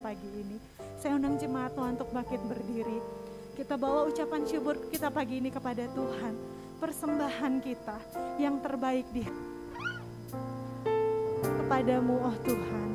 pagi ini. Saya undang jemaat Tuhan untuk bangkit berdiri. Kita bawa ucapan syukur kita pagi ini kepada Tuhan. Persembahan kita yang terbaik kepadamu, oh Tuhan.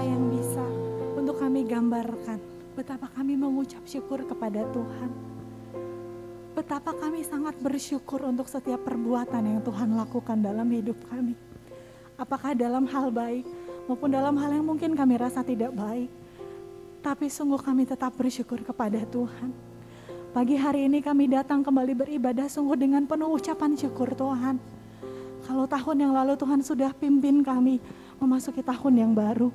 kata-kata yang bisa untuk kami gambarkan betapa kami mengucap syukur kepada Tuhan. Betapa kami sangat bersyukur untuk setiap perbuatan yang Tuhan lakukan dalam hidup kami. Apakah dalam hal baik maupun dalam hal yang mungkin kami rasa tidak baik. Tapi sungguh kami tetap bersyukur kepada Tuhan. Pagi hari ini kami datang kembali beribadah sungguh dengan penuh ucapan syukur Tuhan. Kalau tahun yang lalu Tuhan sudah pimpin kami memasuki tahun yang baru.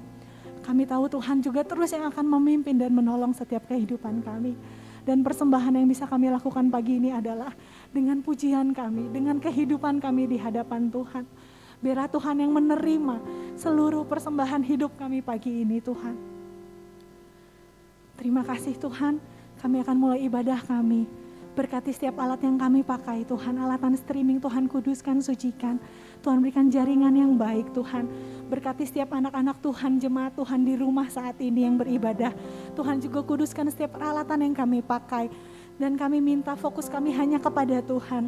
Kami tahu Tuhan juga terus yang akan memimpin dan menolong setiap kehidupan kami. Dan persembahan yang bisa kami lakukan pagi ini adalah dengan pujian kami, dengan kehidupan kami di hadapan Tuhan. Biarlah Tuhan yang menerima seluruh persembahan hidup kami pagi ini Tuhan. Terima kasih Tuhan, kami akan mulai ibadah kami. Berkati setiap alat yang kami pakai Tuhan, alatan streaming Tuhan kuduskan, sucikan. Tuhan berikan jaringan yang baik Tuhan. Berkati setiap anak-anak Tuhan, jemaat Tuhan di rumah saat ini yang beribadah. Tuhan juga kuduskan setiap peralatan yang kami pakai. Dan kami minta fokus kami hanya kepada Tuhan.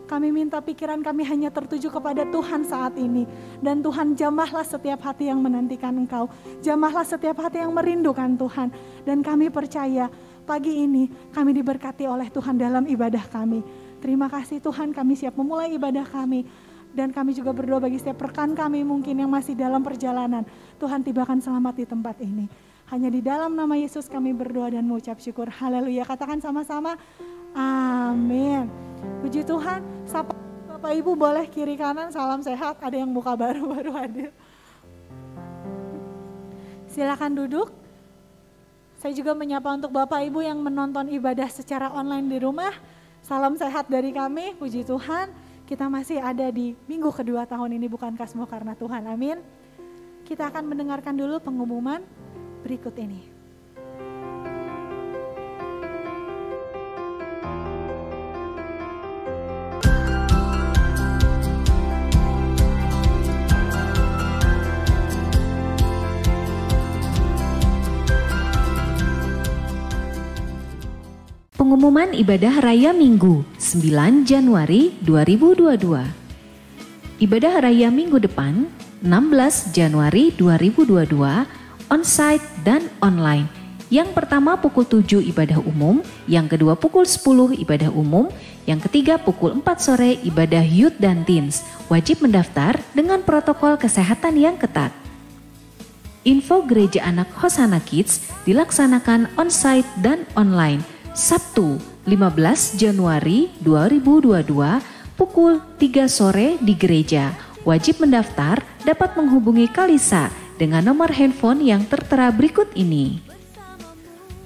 Kami minta pikiran kami hanya tertuju kepada Tuhan saat ini. Dan Tuhan jamahlah setiap hati yang menantikan Engkau. Jamahlah setiap hati yang merindukan Tuhan. Dan kami percaya pagi ini kami diberkati oleh Tuhan dalam ibadah kami. Terima kasih Tuhan, kami siap memulai ibadah kami. Dan kami juga berdoa bagi setiap rekan kami mungkin yang masih dalam perjalanan. Tuhan tibakan selamat di tempat ini. Hanya di dalam nama Yesus kami berdoa dan mengucap syukur. Haleluya, katakan sama-sama. Amin. Puji Tuhan, sapa Bapak Ibu boleh kiri kanan, salam sehat. Ada yang muka baru hadir. Silakan duduk. Saya juga menyapa untuk Bapak Ibu yang menonton ibadah secara online di rumah. Salam sehat dari kami, puji Tuhan. Kita masih ada di minggu kedua tahun ini, bukankah semua karena Tuhan, amin. Kita akan mendengarkan dulu pengumuman berikut ini. Pengumuman ibadah raya Minggu 9 Januari 2022. Ibadah raya minggu depan 16 Januari 2022 on-site dan online. Yang pertama pukul 7 ibadah umum, yang kedua pukul 10 ibadah umum, yang ketiga pukul 4 sore ibadah youth dan teens. Wajib mendaftar dengan protokol kesehatan yang ketat. Info Gereja Anak Hosana Kids dilaksanakan on-site dan online. Sabtu 15 Januari 2022 pukul 3 sore di gereja. Wajib mendaftar dapat menghubungi Kalisa dengan nomor handphone yang tertera berikut ini.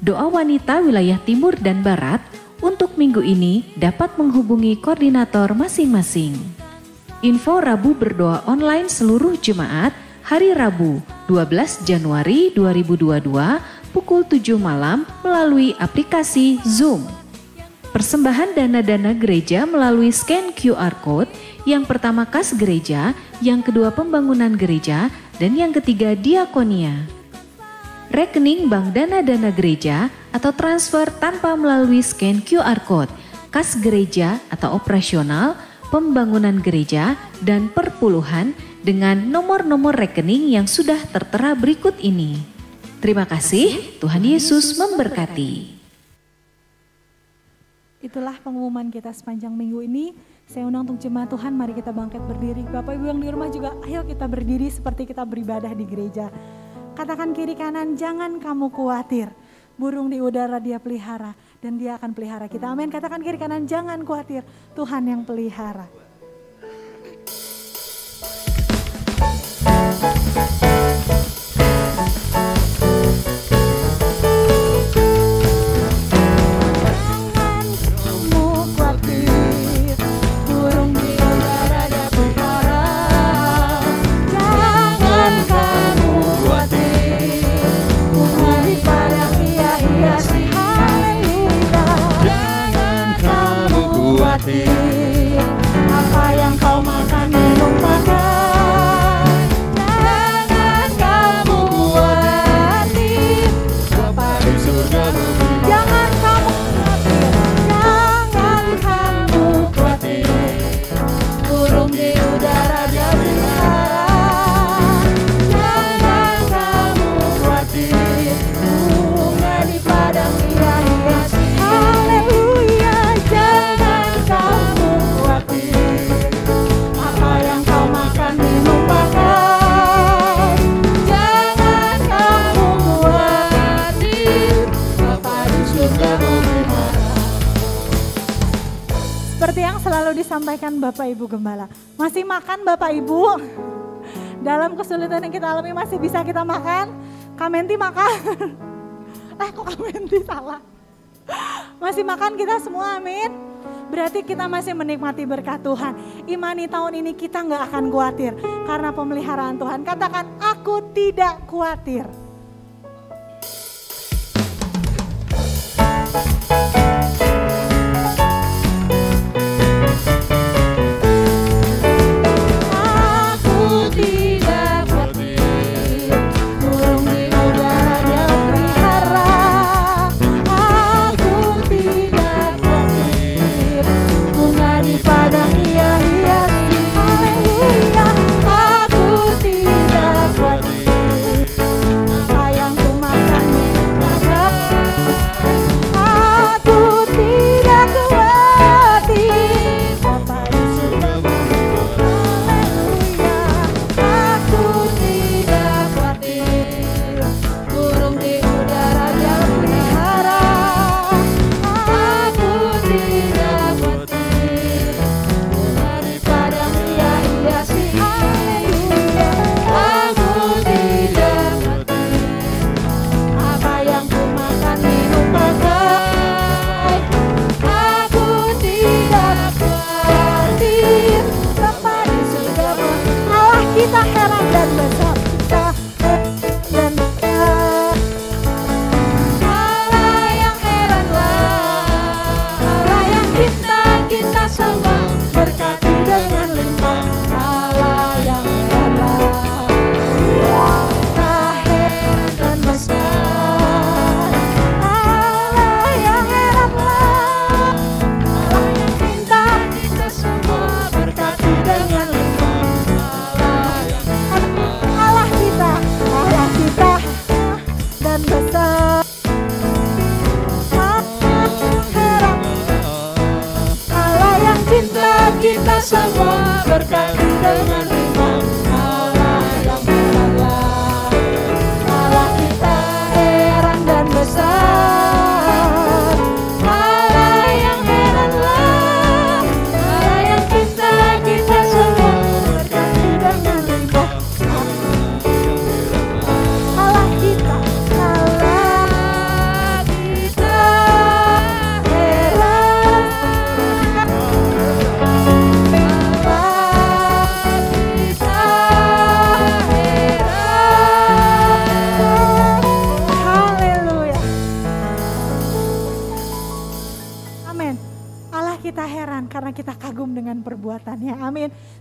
Doa wanita wilayah timur dan barat untuk minggu ini dapat menghubungi koordinator masing-masing. Info Rabu berdoa online seluruh jemaat hari Rabu 12 Januari 2022 pukul 7 malam melalui aplikasi Zoom. Persembahan dana-dana gereja melalui scan QR Code, yang pertama kas gereja, yang kedua pembangunan gereja, dan yang ketiga diakonia. Rekening bank dana-dana gereja atau transfer tanpa melalui scan QR Code, kas gereja atau operasional, pembangunan gereja, dan perpuluhan dengan nomor-nomor rekening yang sudah tertera berikut ini. Terima kasih, Tuhan Yesus memberkati. Itulah pengumuman kita sepanjang minggu ini. Saya undang untuk jemaat Tuhan, mari kita bangkit berdiri. Bapak Ibu yang di rumah juga, ayo kita berdiri seperti kita beribadah di gereja. Katakan kiri kanan, jangan kamu khawatir. Burung di udara dia pelihara dan dia akan pelihara kita. Amin. Katakan kiri kanan, jangan khawatir. Tuhan yang pelihara. selalu disampaikan Bapak Ibu Gembala. Masih makan Bapak Ibu? Dalam kesulitan yang kita alami masih bisa kita makan? Kamenti makan? Kok Kamenti salah? Masih makan kita semua, amin. Berarti kita masih menikmati berkat Tuhan. Imani tahun ini kita gak akan khawatir karena pemeliharaan Tuhan. Katakan, aku tidak khawatir.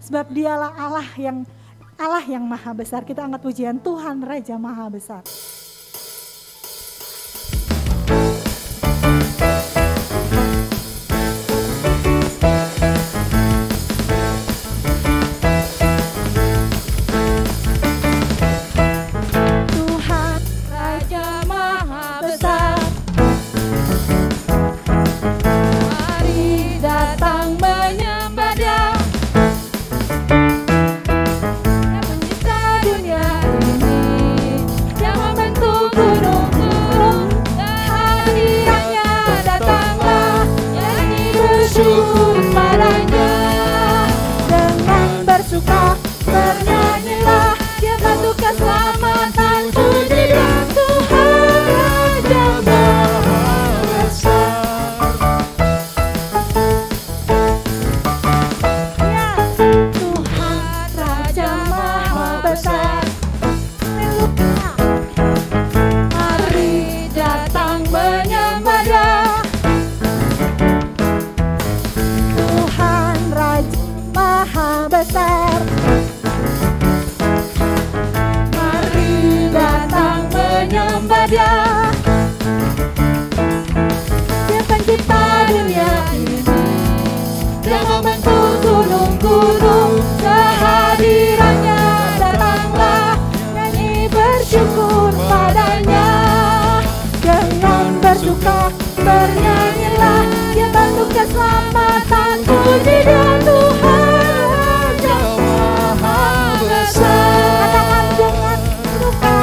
Sebab dialah Allah yang maha besar. Kita angkat pujian, Tuhan Raja Maha Besar. Tuhan Raja Maha Besar, mari datang menyembah Dia. Bernyanyilah, Dia bantu keselamatan, puji dan Tuhan Raja Maha Besar. Ya, Tuhan Raja Maha Besar. Mari datang menyembah Dia. Tuhan Raja Maha Besar. Menyembah Dia. Dia pencipta dunia ini, Dia membentuk gunung-gunung. Kehadirannya datanglah, nyanyi bersyukur padanya. Dengan bersuka bernyanyilah, Dia bantu keselamatan, puji dan Tuhan Raja Maha Besar. Katakan dengan suka,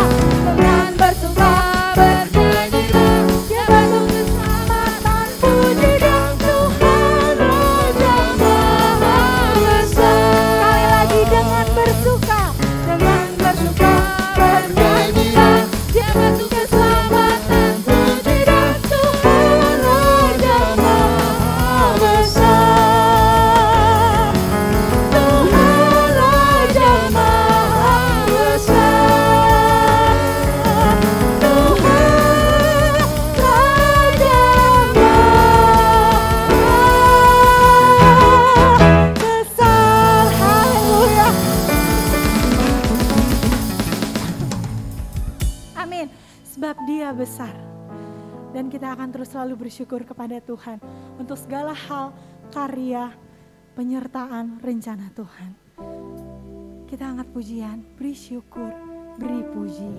dengan bersuka Amin. Sebab Dia besar. Dan kita akan terus selalu bersyukur kepada Tuhan untuk segala hal, karya, penyertaan, rencana Tuhan. Kita angkat pujian, beri syukur, beri puji.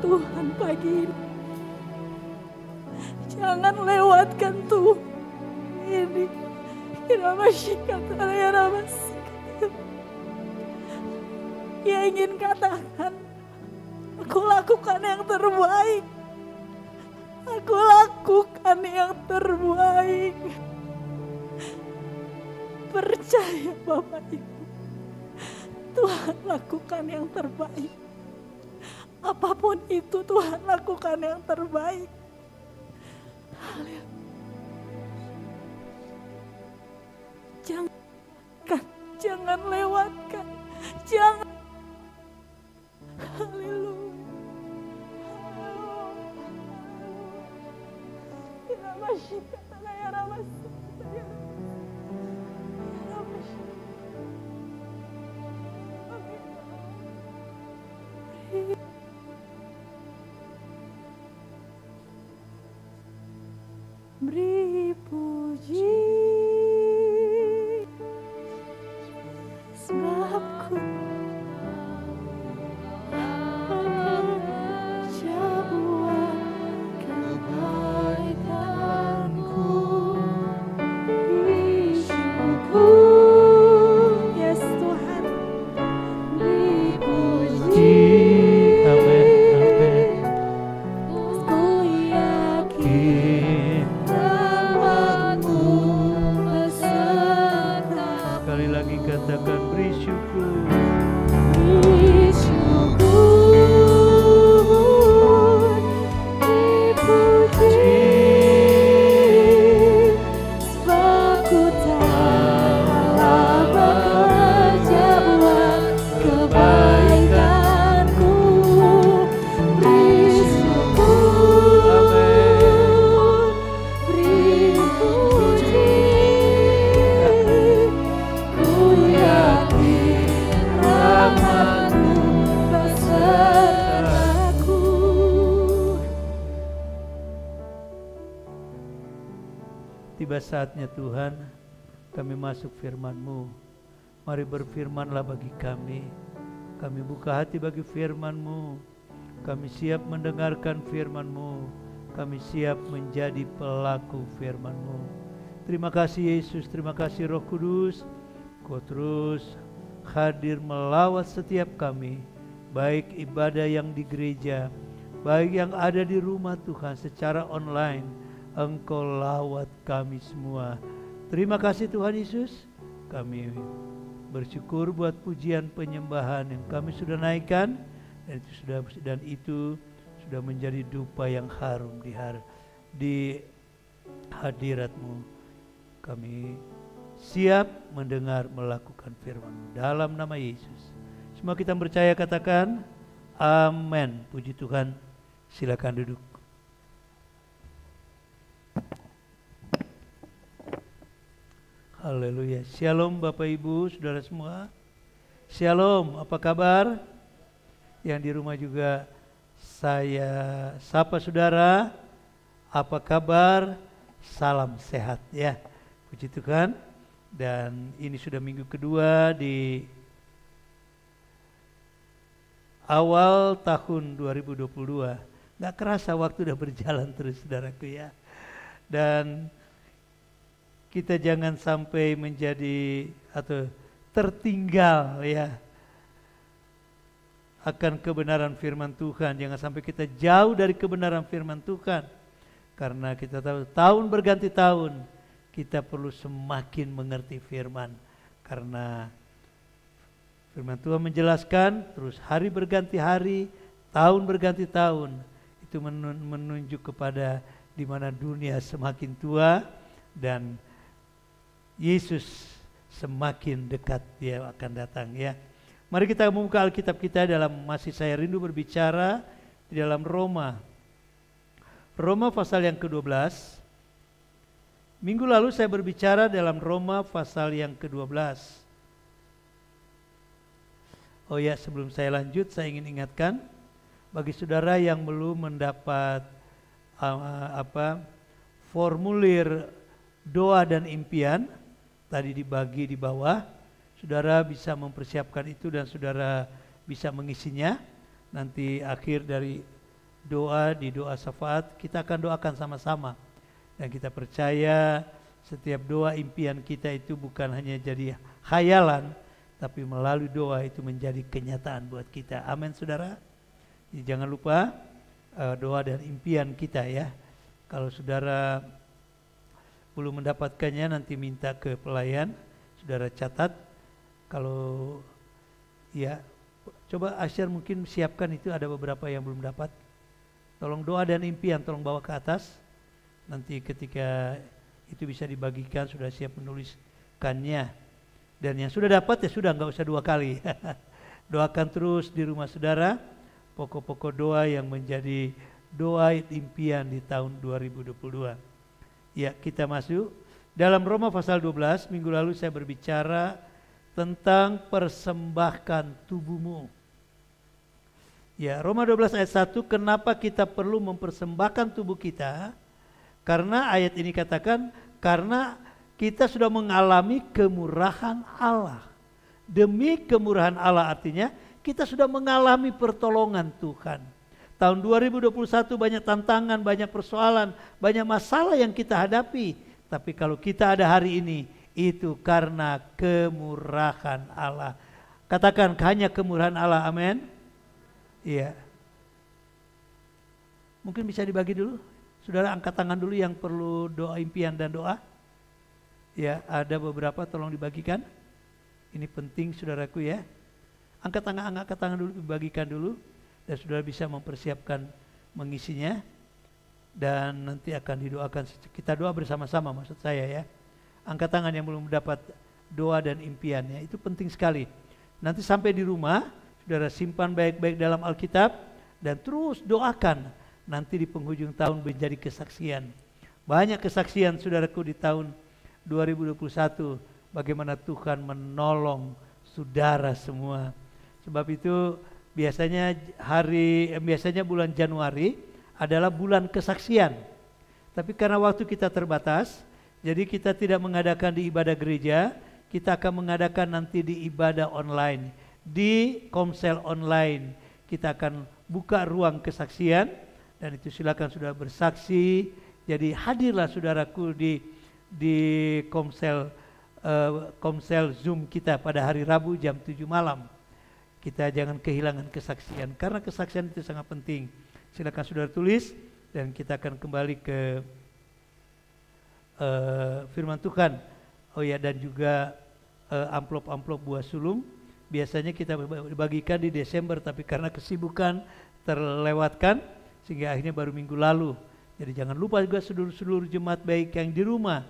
Tuhan pagi ini. Jangan lewatkan Tuhan ini. Ia ingin katakan, aku lakukan yang terbaik. Aku lakukan yang terbaik. Percaya Bapak Ibu, Tuhan lakukan yang terbaik. Apapun itu Tuhan lakukan yang terbaik. Jangan lewatkan, jangan. Haleluya. Beri puji sebab ku buat kebaikanku. Bersyukur, yes Tuhan, beri puji. Amin, amin. Ku yakin rahmat-Mu beserta. Sekali lagi katakan beri syukur. Beri syukur, dipuji, sebab ku telah bekerja buat kebaikanku. Beri syukur, beri puji, ku yakin rahmat-Mu besertaku. Tiba saatnya Tuhan, kami masuk firman-Mu. Mari berfirmanlah bagi kami. Kami buka hati bagi firman-Mu. Kami siap mendengarkan firman-Mu. Kami siap menjadi pelaku firman-Mu. Terima kasih Yesus, terima kasih Roh Kudus. Kau terus hadir melawat setiap kami. Baik ibadah yang di gereja, baik yang ada di rumah Tuhan secara online. Engkau lawat kami semua. Terima kasih Tuhan Yesus. Kami bersyukur buat pujian penyembahan yang kami sudah naikkan, dan itu sudah menjadi dupa yang harum di hadirat-Mu. Kami siap mendengar, melakukan firman-Mu dalam nama Yesus. Semua kita percaya katakan amin. Puji Tuhan. Silakan duduk. Haleluya. Shalom Bapak Ibu, Saudara semua. Shalom, apa kabar? Yang di rumah juga saya sapa saudara. Apa kabar? Salam sehat ya. Puji Tuhan. Dan ini sudah minggu kedua di awal tahun 2022. Gak kerasa waktu udah berjalan terus saudaraku ya. Dan kita jangan sampai menjadi atau tertinggal ya akan kebenaran firman Tuhan. Jangan sampai kita jauh dari kebenaran firman Tuhan. Karena kita tahu tahun berganti tahun, kita perlu semakin mengerti firman. Karena firman Tuhan menjelaskan terus hari berganti hari, tahun berganti tahun. Itu menunjuk kepada di mana dunia semakin tua dan Yesus semakin dekat dia akan datang ya. Mari kita membuka Alkitab kita dalam masih saya rindu berbicara di dalam Roma. Roma pasal yang ke-12. Minggu lalu saya berbicara dalam Roma pasal yang ke-12. Oh ya, sebelum saya lanjut saya ingin ingatkan bagi saudara yang belum mendapat formulir doa dan impian tadi dibagi di bawah, saudara bisa mempersiapkan itu dan saudara bisa mengisinya. Nanti akhir dari doa di doa syafaat kita akan doakan sama-sama. Dan kita percaya setiap doa impian kita itu bukan hanya jadi khayalan, tapi melalui doa itu menjadi kenyataan buat kita. Amin saudara. Jadi jangan lupa doa dan impian kita ya. Kalau saudara belum mendapatkannya nanti minta ke pelayan, saudara catat. Kalau ya coba Asyar mungkin siapkan itu, ada beberapa yang belum dapat. Tolong doa dan impian tolong bawa ke atas. Nanti ketika itu bisa dibagikan sudah siap menuliskannya. Dan yang sudah dapat ya sudah, nggak usah 2 kali. Doakan terus di rumah saudara pokok-pokok doa yang menjadi doa impian di tahun 2022. Ya, kita masuk dalam Roma pasal 12. Minggu lalu saya berbicara tentang persembahkan tubuhmu. Ya, Roma 12 ayat 1, kenapa kita perlu mempersembahkan tubuh kita? Karena ayat ini katakan, karena kita sudah mengalami kemurahan Allah. Demi kemurahan Allah artinya kita sudah mengalami pertolongan Tuhan. Tahun 2021 banyak tantangan, banyak persoalan, banyak masalah yang kita hadapi. Tapi kalau kita ada hari ini, itu karena kemurahan Allah. Katakan hanya kemurahan Allah, amin. Iya. Mungkin bisa dibagi dulu. Saudara angkat tangan dulu yang perlu doa impian dan doa. Ya, ada beberapa tolong dibagikan. Ini penting saudaraku ya. Angkat tangan dulu, dibagikan dulu. Dan saudara bisa mempersiapkan mengisinya. Dan nanti akan didoakan. Kita doa bersama-sama maksud saya ya. Angkat tangan yang belum mendapat doa dan impiannya. Itu penting sekali. Nanti sampai di rumah, saudara simpan baik-baik dalam Alkitab. Dan terus doakan. Nanti di penghujung tahun menjadi kesaksian. Banyak kesaksian saudaraku di tahun 2021. Bagaimana Tuhan menolong saudara semua. Sebab itu biasanya bulan Januari adalah bulan kesaksian. Tapi karena waktu kita terbatas, jadi kita tidak mengadakan di ibadah gereja, kita akan mengadakan nanti di ibadah online. Di Komsel online kita akan buka ruang kesaksian. Dan itu silakan saudara bersaksi. Jadi hadirlah saudaraku di Komsel Zoom kita pada hari Rabu jam 7 malam. Kita jangan kehilangan kesaksian. Karena kesaksian itu sangat penting. Silakan saudara tulis. Dan kita akan kembali ke firman Tuhan. Oh ya, dan juga amplop-amplop buah sulung. Biasanya kita bagikan di Desember. Tapi karena kesibukan terlewatkan. Sehingga akhirnya baru minggu lalu. Jadi jangan lupa juga seluruh jemaat baik yang di rumah,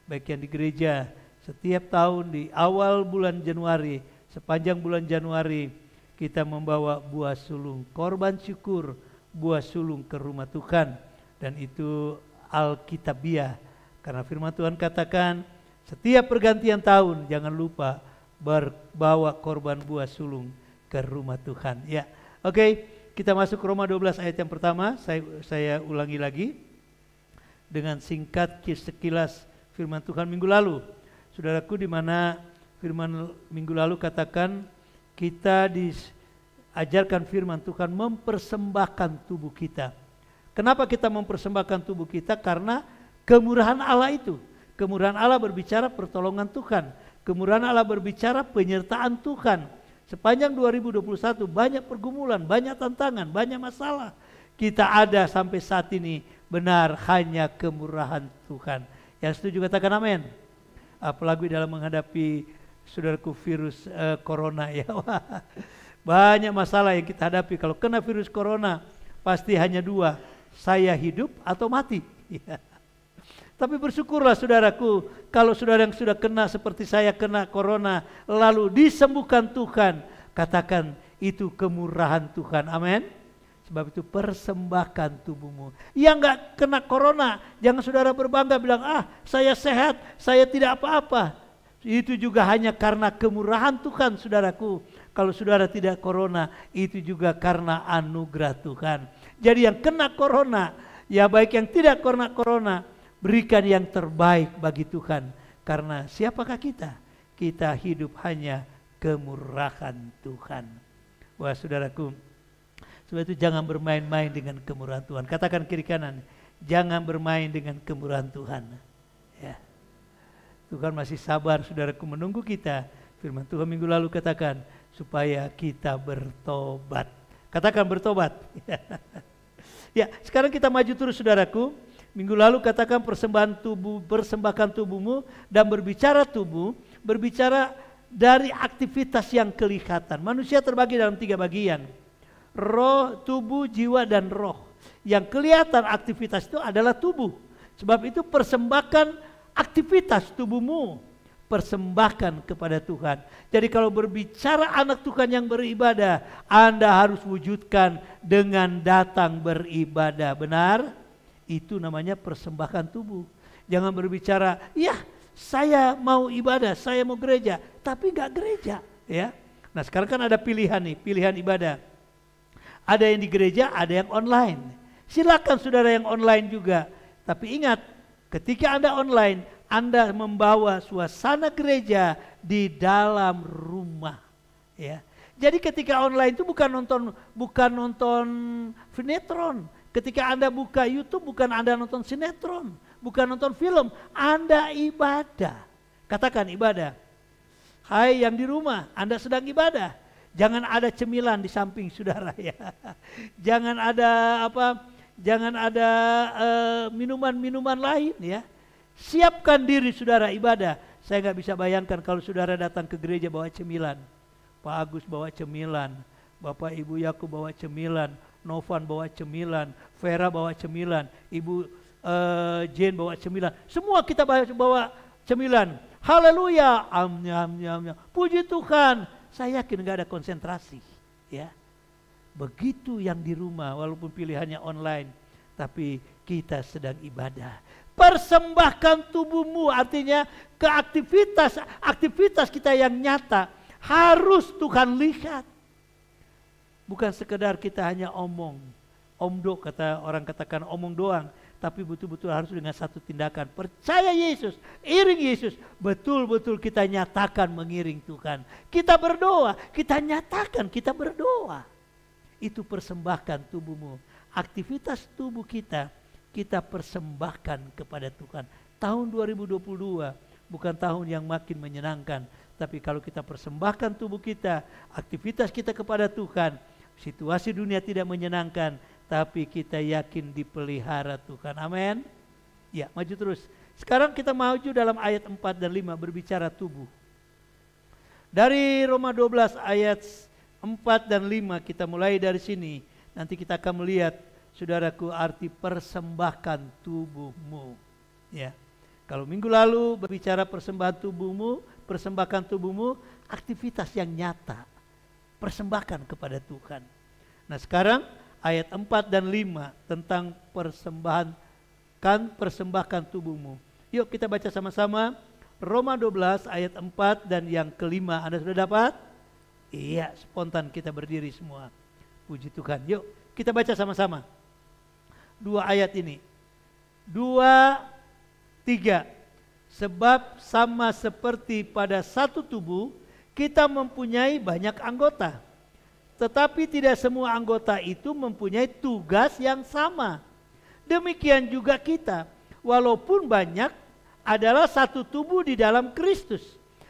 baik yang di gereja. Setiap tahun di awal bulan Januari, sepanjang bulan Januari, kita membawa buah sulung, korban syukur, buah sulung ke rumah Tuhan. Dan itu Alkitabiah. Karena firman Tuhan katakan, setiap pergantian tahun jangan lupa berbawa korban buah sulung ke rumah Tuhan. Ya, oke. Kita masuk ke Roma 12 ayat yang pertama, saya ulangi lagi dengan singkat sekilas firman Tuhan minggu lalu. Saudaraku, di mana firman minggu lalu katakan kita diajarkan firman Tuhan mempersembahkan tubuh kita. Kenapa kita mempersembahkan tubuh kita? Karena kemurahan Allah itu. Kemurahan Allah berbicara pertolongan Tuhan. Kemurahan Allah berbicara penyertaan Tuhan. Sepanjang 2021 banyak pergumulan, banyak tantangan, banyak masalah. Kita ada sampai saat ini benar hanya kemurahan Tuhan. Yang setuju katakan amin. Apalagi dalam menghadapi saudaraku virus corona ya. Banyak masalah yang kita hadapi. Kalau kena virus corona pasti hanya 2, saya hidup atau mati. Tapi bersyukurlah saudaraku, kalau saudara yang sudah kena seperti saya kena corona, lalu disembuhkan Tuhan, katakan itu kemurahan Tuhan, amin. Sebab itu persembahkan tubuhmu. Yang enggak kena corona, jangan saudara berbangga bilang, saya sehat, saya tidak apa-apa. Itu juga hanya karena kemurahan Tuhan saudaraku. Kalau saudara tidak corona, itu juga karena anugerah Tuhan. Jadi yang kena corona, ya baik yang tidak kena corona, berikan yang terbaik bagi Tuhan. Karena siapakah kita? Kita hidup hanya kemurahan Tuhan. Wah saudaraku, Sebab itu jangan bermain-main dengan kemurahan Tuhan. Katakan kiri kanan, jangan bermain dengan kemurahan Tuhan. Ya. Tuhan masih sabar saudaraku menunggu kita. Firman Tuhan minggu lalu katakan supaya kita bertobat. Katakan bertobat. Ya, sekarang kita maju terus saudaraku. Minggu lalu katakan persembahkan tubuhmu, dan berbicara tubuh, berbicara dari aktivitas yang kelihatan. Manusia terbagi dalam 3 bagian. Roh, tubuh, jiwa, dan roh. Yang kelihatan aktivitas itu adalah tubuh. Sebab itu persembahkan aktivitas tubuhmu, persembahkan kepada Tuhan. Jadi kalau berbicara anak Tuhan yang beribadah, Anda harus wujudkan dengan datang beribadah. Benar? Itu namanya persembahkan tubuh. Jangan berbicara, ya saya mau ibadah, saya mau gereja, tapi nggak gereja. Ya. Nah sekarang kan ada pilihan nih, pilihan ibadah. Ada yang di gereja, ada yang online. Silakan saudara yang online juga. Tapi ingat, ketika Anda online, Anda membawa suasana gereja di dalam rumah. Ya. Jadi ketika online itu bukan nonton sinetron. Ketika Anda buka YouTube, bukan Anda nonton sinetron, bukan nonton film, Anda ibadah. Katakan ibadah. Hai yang di rumah, Anda sedang ibadah. Jangan ada cemilan di samping saudara ya. Jangan ada minuman-minuman lain ya. Siapkan diri saudara ibadah. Saya nggak bisa bayangkan kalau saudara datang ke gereja bawa cemilan. Pak Agus bawa cemilan, Bapak Ibu Yakub bawa cemilan, Novan bawa cemilan, Vera bawa cemilan, Ibu Jane bawa cemilan. Semua kita bawa cemilan. Haleluya, puji Tuhan. Saya yakin nggak ada konsentrasi, ya. Begitu yang di rumah, walaupun pilihannya online, tapi kita sedang ibadah. Persembahkan tubuhmu, artinya ke aktivitas kita yang nyata harus Tuhan lihat. Bukan sekedar kita hanya omdo kata orang katakan omong doang, tapi betul-betul harus dengan satu tindakan. Percaya Yesus, iring Yesus, betul-betul kita nyatakan mengiring Tuhan. Kita berdoa, kita nyatakan kita berdoa. Itu persembahkan tubuhmu. Aktivitas tubuh kita persembahkan kepada Tuhan. Tahun 2022 bukan tahun yang makin menyenangkan, tapi kalau kita persembahkan tubuh kita, aktivitas kita kepada Tuhan, situasi dunia tidak menyenangkan, tapi kita yakin dipelihara Tuhan. Amin. Ya, maju terus. Sekarang kita maju dalam ayat 4 dan 5 berbicara tubuh. Dari Roma 12 ayat 4 dan 5 kita mulai dari sini. Nanti kita akan melihat saudaraku arti persembahkan tubuhmu. Ya. Kalau minggu lalu berbicara persembahkan tubuhmu, aktivitas yang nyata. Persembahkan kepada Tuhan. Nah, sekarang ayat 4 dan 5 tentang persembahkan tubuhmu. Yuk kita baca sama-sama Roma 12 ayat 4 dan yang kelima. Anda sudah dapat? Iya, spontan kita berdiri semua. Puji Tuhan. Yuk kita baca sama-sama 2 ayat ini. 2, 3. Sebab sama seperti pada satu tubuh kita mempunyai banyak anggota, tetapi tidak semua anggota itu mempunyai tugas yang sama. Demikian juga kita, walaupun banyak, adalah satu tubuh di dalam Kristus.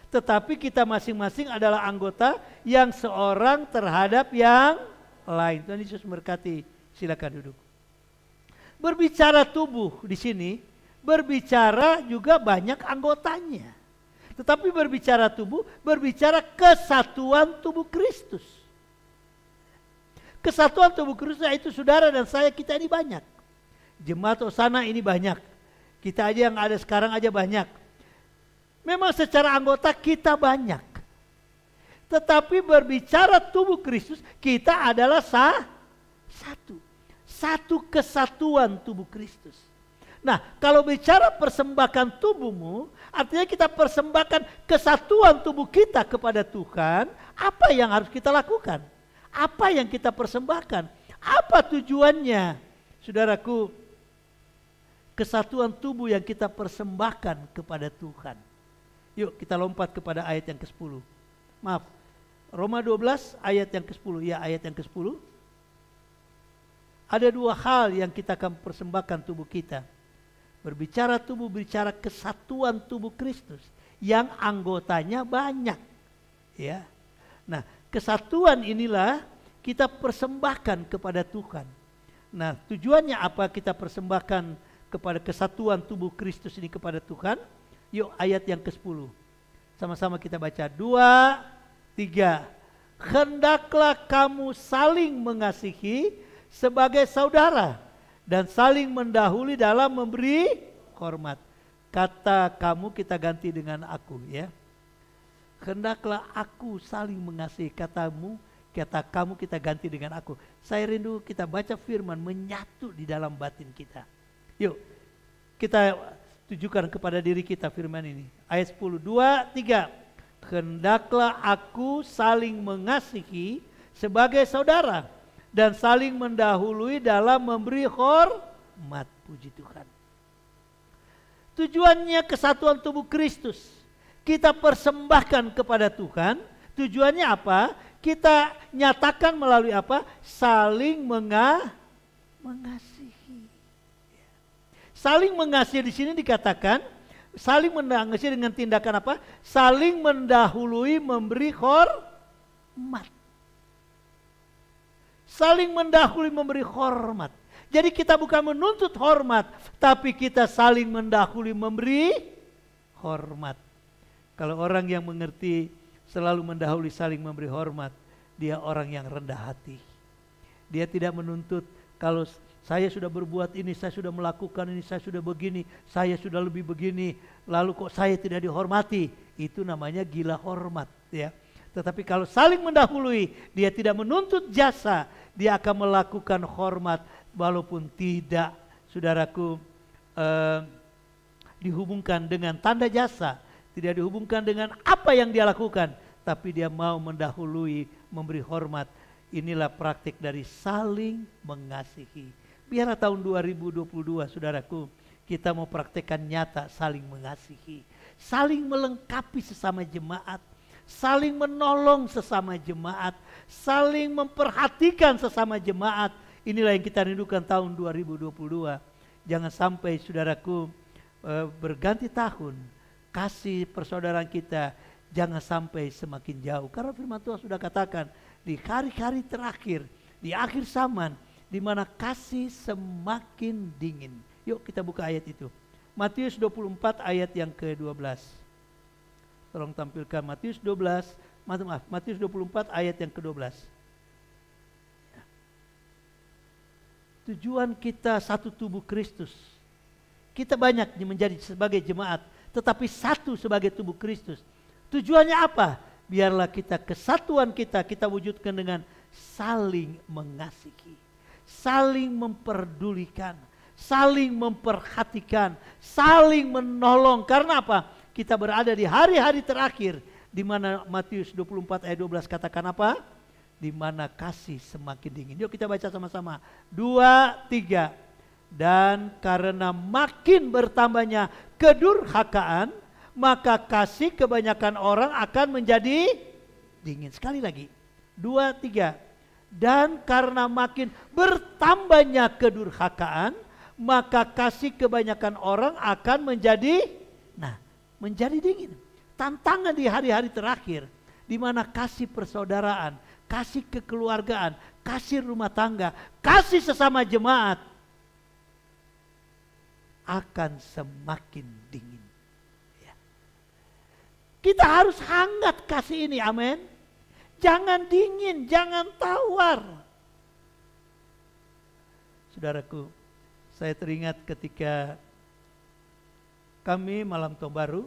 Tetapi kita masing-masing adalah anggota yang seorang terhadap yang lain. Tuhan Yesus memberkati. Silakan duduk. Berbicara tubuh di sini, berbicara juga banyak anggotanya. Tetapi berbicara tubuh, berbicara kesatuan tubuh Kristus. Kesatuan tubuh Kristus itu saudara dan saya, kita ini banyak. Jemaat Osana ini banyak. Kita aja yang ada sekarang aja banyak. Memang secara anggota kita banyak. Tetapi berbicara tubuh Kristus, kita adalah satu. Satu kesatuan tubuh Kristus. Nah, kalau bicara persembahkan tubuhmu, artinya kita persembahkan kesatuan tubuh kita kepada Tuhan. Apa yang harus kita lakukan? Apa yang kita persembahkan? Apa tujuannya? Saudaraku, kesatuan tubuh yang kita persembahkan kepada Tuhan. Yuk kita lompat kepada ayat yang ke-10. Maaf, Roma 12 ayat yang ke-10. Ya, ayat yang ke-10. ada dua hal yang kita akan persembahkan tubuh kita. Berbicara tubuh, bicara kesatuan tubuh Kristus yang anggotanya banyak. Ya. Nah, kesatuan inilah kita persembahkan kepada Tuhan. Nah, tujuannya apa kita persembahkan kepada kesatuan tubuh Kristus ini kepada Tuhan? Yuk ayat yang ke-10. Sama-sama kita baca. 2, 3. Hendaklah kamu saling mengasihi sebagai saudara dan saling mendahului dalam memberi hormat. Kata kamu kita ganti dengan aku, ya. Hendaklah aku saling mengasihi. Kata kamu kita ganti dengan aku. Saya rindu kita baca firman menyatu di dalam batin kita. Yuk kita tujukan kepada diri kita firman ini. Ayat 10, 2, 3. Hendaklah aku saling mengasihi sebagai saudara dan saling mendahului dalam memberi hormat. Puji Tuhan. Tujuannya kesatuan tubuh Kristus kita persembahkan kepada Tuhan. Tujuannya apa? Kita nyatakan melalui apa? Saling mengasihi. Saling mengasihi di sini dikatakan saling mengasihi dengan tindakan apa? Saling mendahului memberi hormat. Saling mendahului memberi hormat. Jadi kita bukan menuntut hormat, tapi kita saling mendahului memberi hormat. Kalau orang yang mengerti selalu mendahului saling memberi hormat, dia orang yang rendah hati. Dia tidak menuntut kalau saya sudah berbuat ini, saya sudah melakukan ini, saya sudah begini, saya sudah lebih begini, lalu kok saya tidak dihormati. Itu namanya gila hormat, ya. Tetapi kalau saling mendahului, dia tidak menuntut jasa, dia akan melakukan hormat walaupun tidak, saudaraku, dihubungkan dengan tanda jasa, tidak dihubungkan dengan apa yang dia lakukan, tapi dia mau mendahului, memberi hormat. Inilah praktik dari saling mengasihi. Biarlah tahun 2022, saudaraku, kita mau praktekkan nyata saling mengasihi, saling melengkapi sesama jemaat, saling menolong sesama jemaat, saling memperhatikan sesama jemaat. Inilah yang kita rindukan tahun 2022. Jangan sampai, saudaraku, berganti tahun, kasih persaudaraan kita jangan sampai semakin jauh. Karena firman Tuhan sudah katakan di hari-hari terakhir, di akhir zaman, di mana kasih semakin dingin. Yuk kita buka ayat itu. Matius 24 ayat yang ke-12. Tolong tampilkan Matius 24 ayat yang ke-12. Tujuan kita satu tubuh Kristus. Kita banyak menjadi sebagai jemaat, tetapi satu sebagai tubuh Kristus. Tujuannya apa? Biarlah kesatuan kita wujudkan dengan saling mengasihi, saling memperdulikan, saling memperhatikan, saling menolong. Karena apa? Kita berada di hari-hari terakhir, di mana Matius 24 ayat 12 katakan apa? Di mana kasih semakin dingin. Yuk kita baca sama-sama. 2, 3. Dan karena makin bertambahnya kedurhakaan, maka kasih kebanyakan orang akan menjadi dingin. Sekali lagi. 2, 3. Dan karena makin bertambahnya kedurhakaan, maka kasih kebanyakan orang akan menjadi dingin. Tantangan di hari-hari terakhir, di mana kasih persaudaraan, kasih kekeluargaan, kasih rumah tangga, kasih sesama jemaat akan semakin dingin. Ya. Kita harus hangat kasih ini, amin. Jangan dingin, jangan tawar. Saudaraku, saya teringat ketika kami malam tahun baru,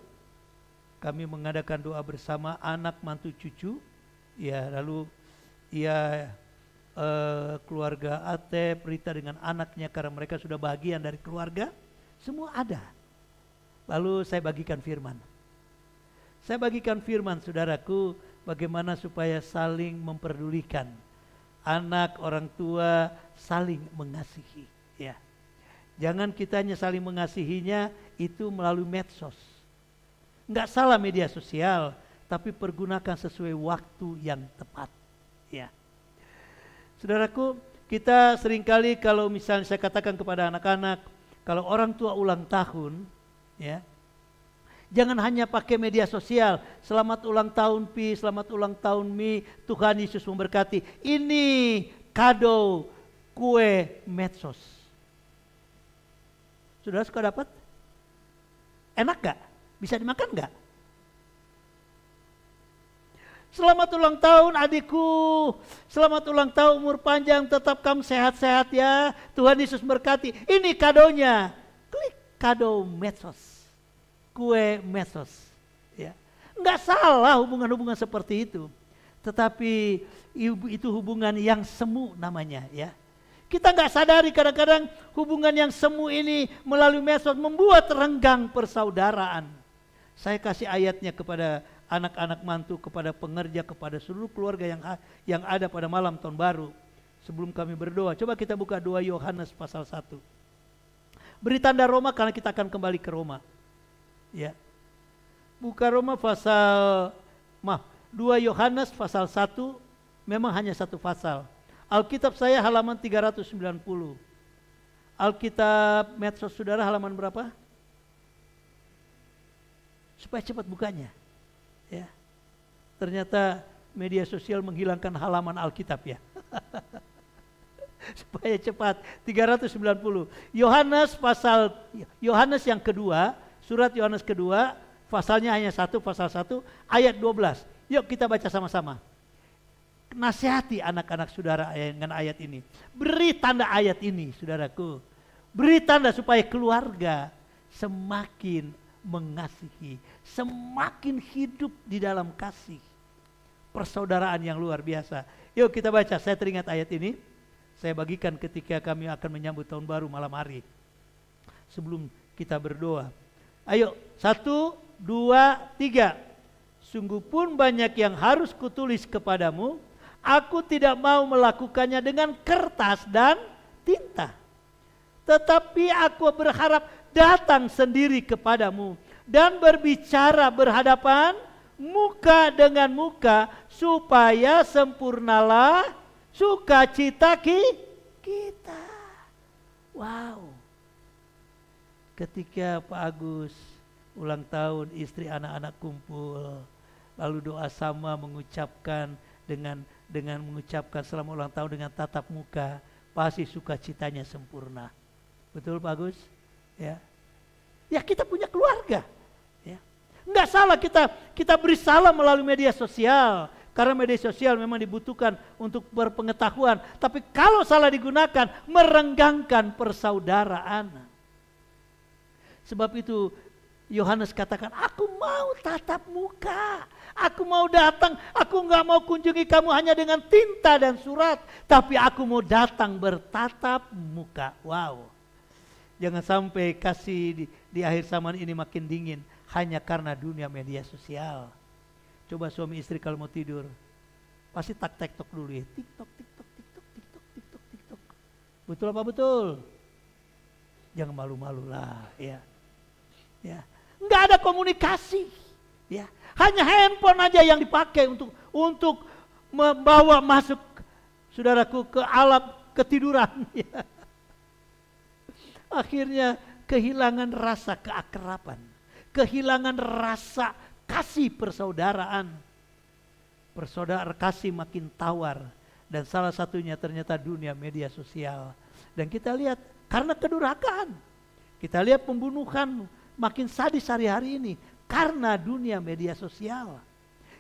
kami mengadakan doa bersama anak, mantu, cucu. Ya, lalu keluarga Atep, Rita dengan anaknya, karena mereka sudah bagian dari keluarga, semua ada. Lalu saya bagikan firman. Saudaraku, bagaimana supaya saling memperdulikan, anak, orang tua saling mengasihi. Ya, jangan kita hanya saling mengasihinya itu melalui medsos. Enggak salah media sosial, tapi pergunakan sesuai waktu yang tepat. Ya, saudaraku, Kita seringkali kalau misalnya saya katakan kepada anak-anak, kalau orang tua ulang tahun, ya, jangan hanya pakai media sosial. Selamat ulang tahun Pi, selamat ulang tahun Mi, Tuhan Yesus memberkati. Ini kado kue medsos. Saudara suka dapat? Enak gak? Bisa dimakan gak? Selamat ulang tahun adikku, selamat ulang tahun umur panjang, tetap kamu sehat-sehat ya, Tuhan Yesus berkati. Ini kadonya, klik kado medsos, kue medsos. Ya. Nggak salah hubungan-hubungan seperti itu, tetapi itu hubungan yang semu namanya ya. Kita nggak sadari kadang-kadang hubungan yang semu ini melalui medsos membuat renggang persaudaraan. Saya kasih ayatnya kepada anak-anak mantu, kepada pengerja, kepada seluruh keluarga yang ada pada malam tahun baru. Sebelum kami berdoa, coba kita buka 2 Yohanes pasal 1. Beri tanda Roma karena kita akan kembali ke Roma. Ya. Buka Roma pasal 2 Yohanes pasal 1, memang hanya satu pasal. Alkitab saya halaman 390. Alkitab medsos saudara halaman berapa? Supaya cepat bukanya. Ya. Ternyata media sosial menghilangkan halaman Alkitab ya. Supaya cepat, 390. Yohanes yang kedua, surat Yohanes kedua, pasalnya hanya satu, pasal 1, ayat 12. Yuk kita baca sama-sama. Nasihati anak-anak saudara dengan ayat ini. Beri tanda ayat ini saudaraku. Beri tanda supaya keluarga semakin mengasihi, semakin hidup di dalam kasih. Persaudaraan yang luar biasa. Yuk kita baca, saya teringat ayat ini. Saya bagikan ketika kami akan menyambut tahun baru malam hari. Sebelum kita berdoa. Ayo, 1, 2, 3. Sungguh pun banyak yang harus kutulis kepadamu. Aku tidak mau melakukannya dengan kertas dan tinta. Tetapi aku berharap datang sendiri kepadamu dan berbicara berhadapan muka dengan muka supaya sempurnalah sukacita kita. Wow. Ketika Pak Agus ulang tahun, istri anak-anak kumpul, lalu doa sama mengucapkan dengan mengucapkan selamat ulang tahun dengan tatap muka, pasti sukacitanya sempurna. Betul Pak Agus? Ya. Ya kita punya keluarga. Ya. Enggak salah kita beri salam melalui media sosial. Karena media sosial memang dibutuhkan untuk berpengetahuan. Tapi kalau salah digunakan, merenggangkan persaudaraan. Sebab itu Yohanes katakan, aku mau tatap muka. Aku mau datang, aku enggak mau kunjungi kamu hanya dengan tinta dan surat. Tapi aku mau datang bertatap muka. Wow. Jangan sampai kasih di akhir zaman ini makin dingin hanya karena dunia media sosial. Coba suami istri kalau mau tidur, pasti tak-tek-tok dulu ya. Tiktok, tiktok, tiktok, tiktok, tiktok, tiktok. Betul apa betul? Jangan malu-malu lah ya. Ya. Enggak ada komunikasi. Ya. Hanya handphone aja yang dipakai untuk membawa masuk saudaraku ke alam ketiduran. Ya. Akhirnya kehilangan rasa keakraban, kehilangan rasa kasih persaudaraan. Persaudaraan kasih makin tawar dan salah satunya ternyata dunia media sosial. Dan kita lihat karena kedurhakaan, kita lihat pembunuhan makin sadis hari-hari ini karena dunia media sosial.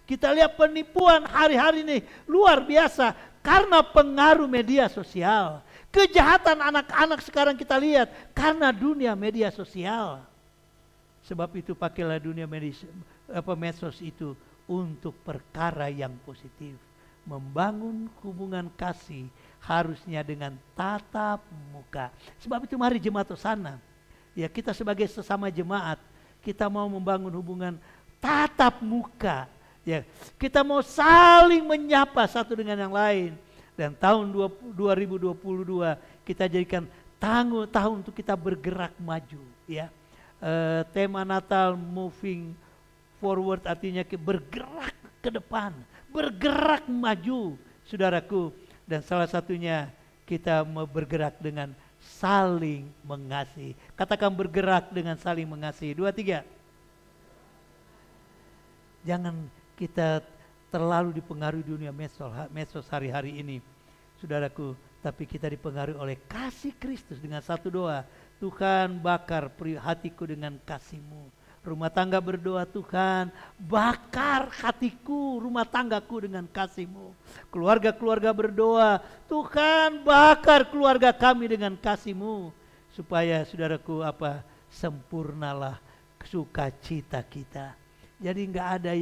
Kita lihat penipuan hari-hari ini luar biasa karena pengaruh media sosial. Kejahatan anak-anak sekarang kita lihat karena dunia media sosial. Sebab itu pakailah dunia medsos itu untuk perkara yang positif. Membangun hubungan kasih harusnya dengan tatap muka. Sebab itu mari jemaat sana. Ya kita sebagai sesama jemaat, kita mau membangun hubungan tatap muka. Ya, kita mau saling menyapa satu dengan yang lain. Dan tahun 2022 kita jadikan tahun untuk kita bergerak maju. Ya, tema Natal moving forward artinya bergerak ke depan, bergerak maju, saudaraku. Dan salah satunya kita bergerak dengan saling mengasihi. Katakan bergerak dengan saling mengasihi. 2, 3. Jangan kita terlalu dipengaruhi dunia medsos hari-hari ini, saudaraku. Tapi kita dipengaruhi oleh kasih Kristus dengan satu doa. Tuhan, bakar hatiku dengan kasih-Mu. Rumah tangga berdoa, Tuhan, bakar hatiku, rumah tanggaku dengan kasih-Mu. Keluarga-keluarga berdoa, Tuhan, bakar keluarga kami dengan kasih-Mu. Supaya saudaraku sempurnalah sukacita kita. Jadi nggak ada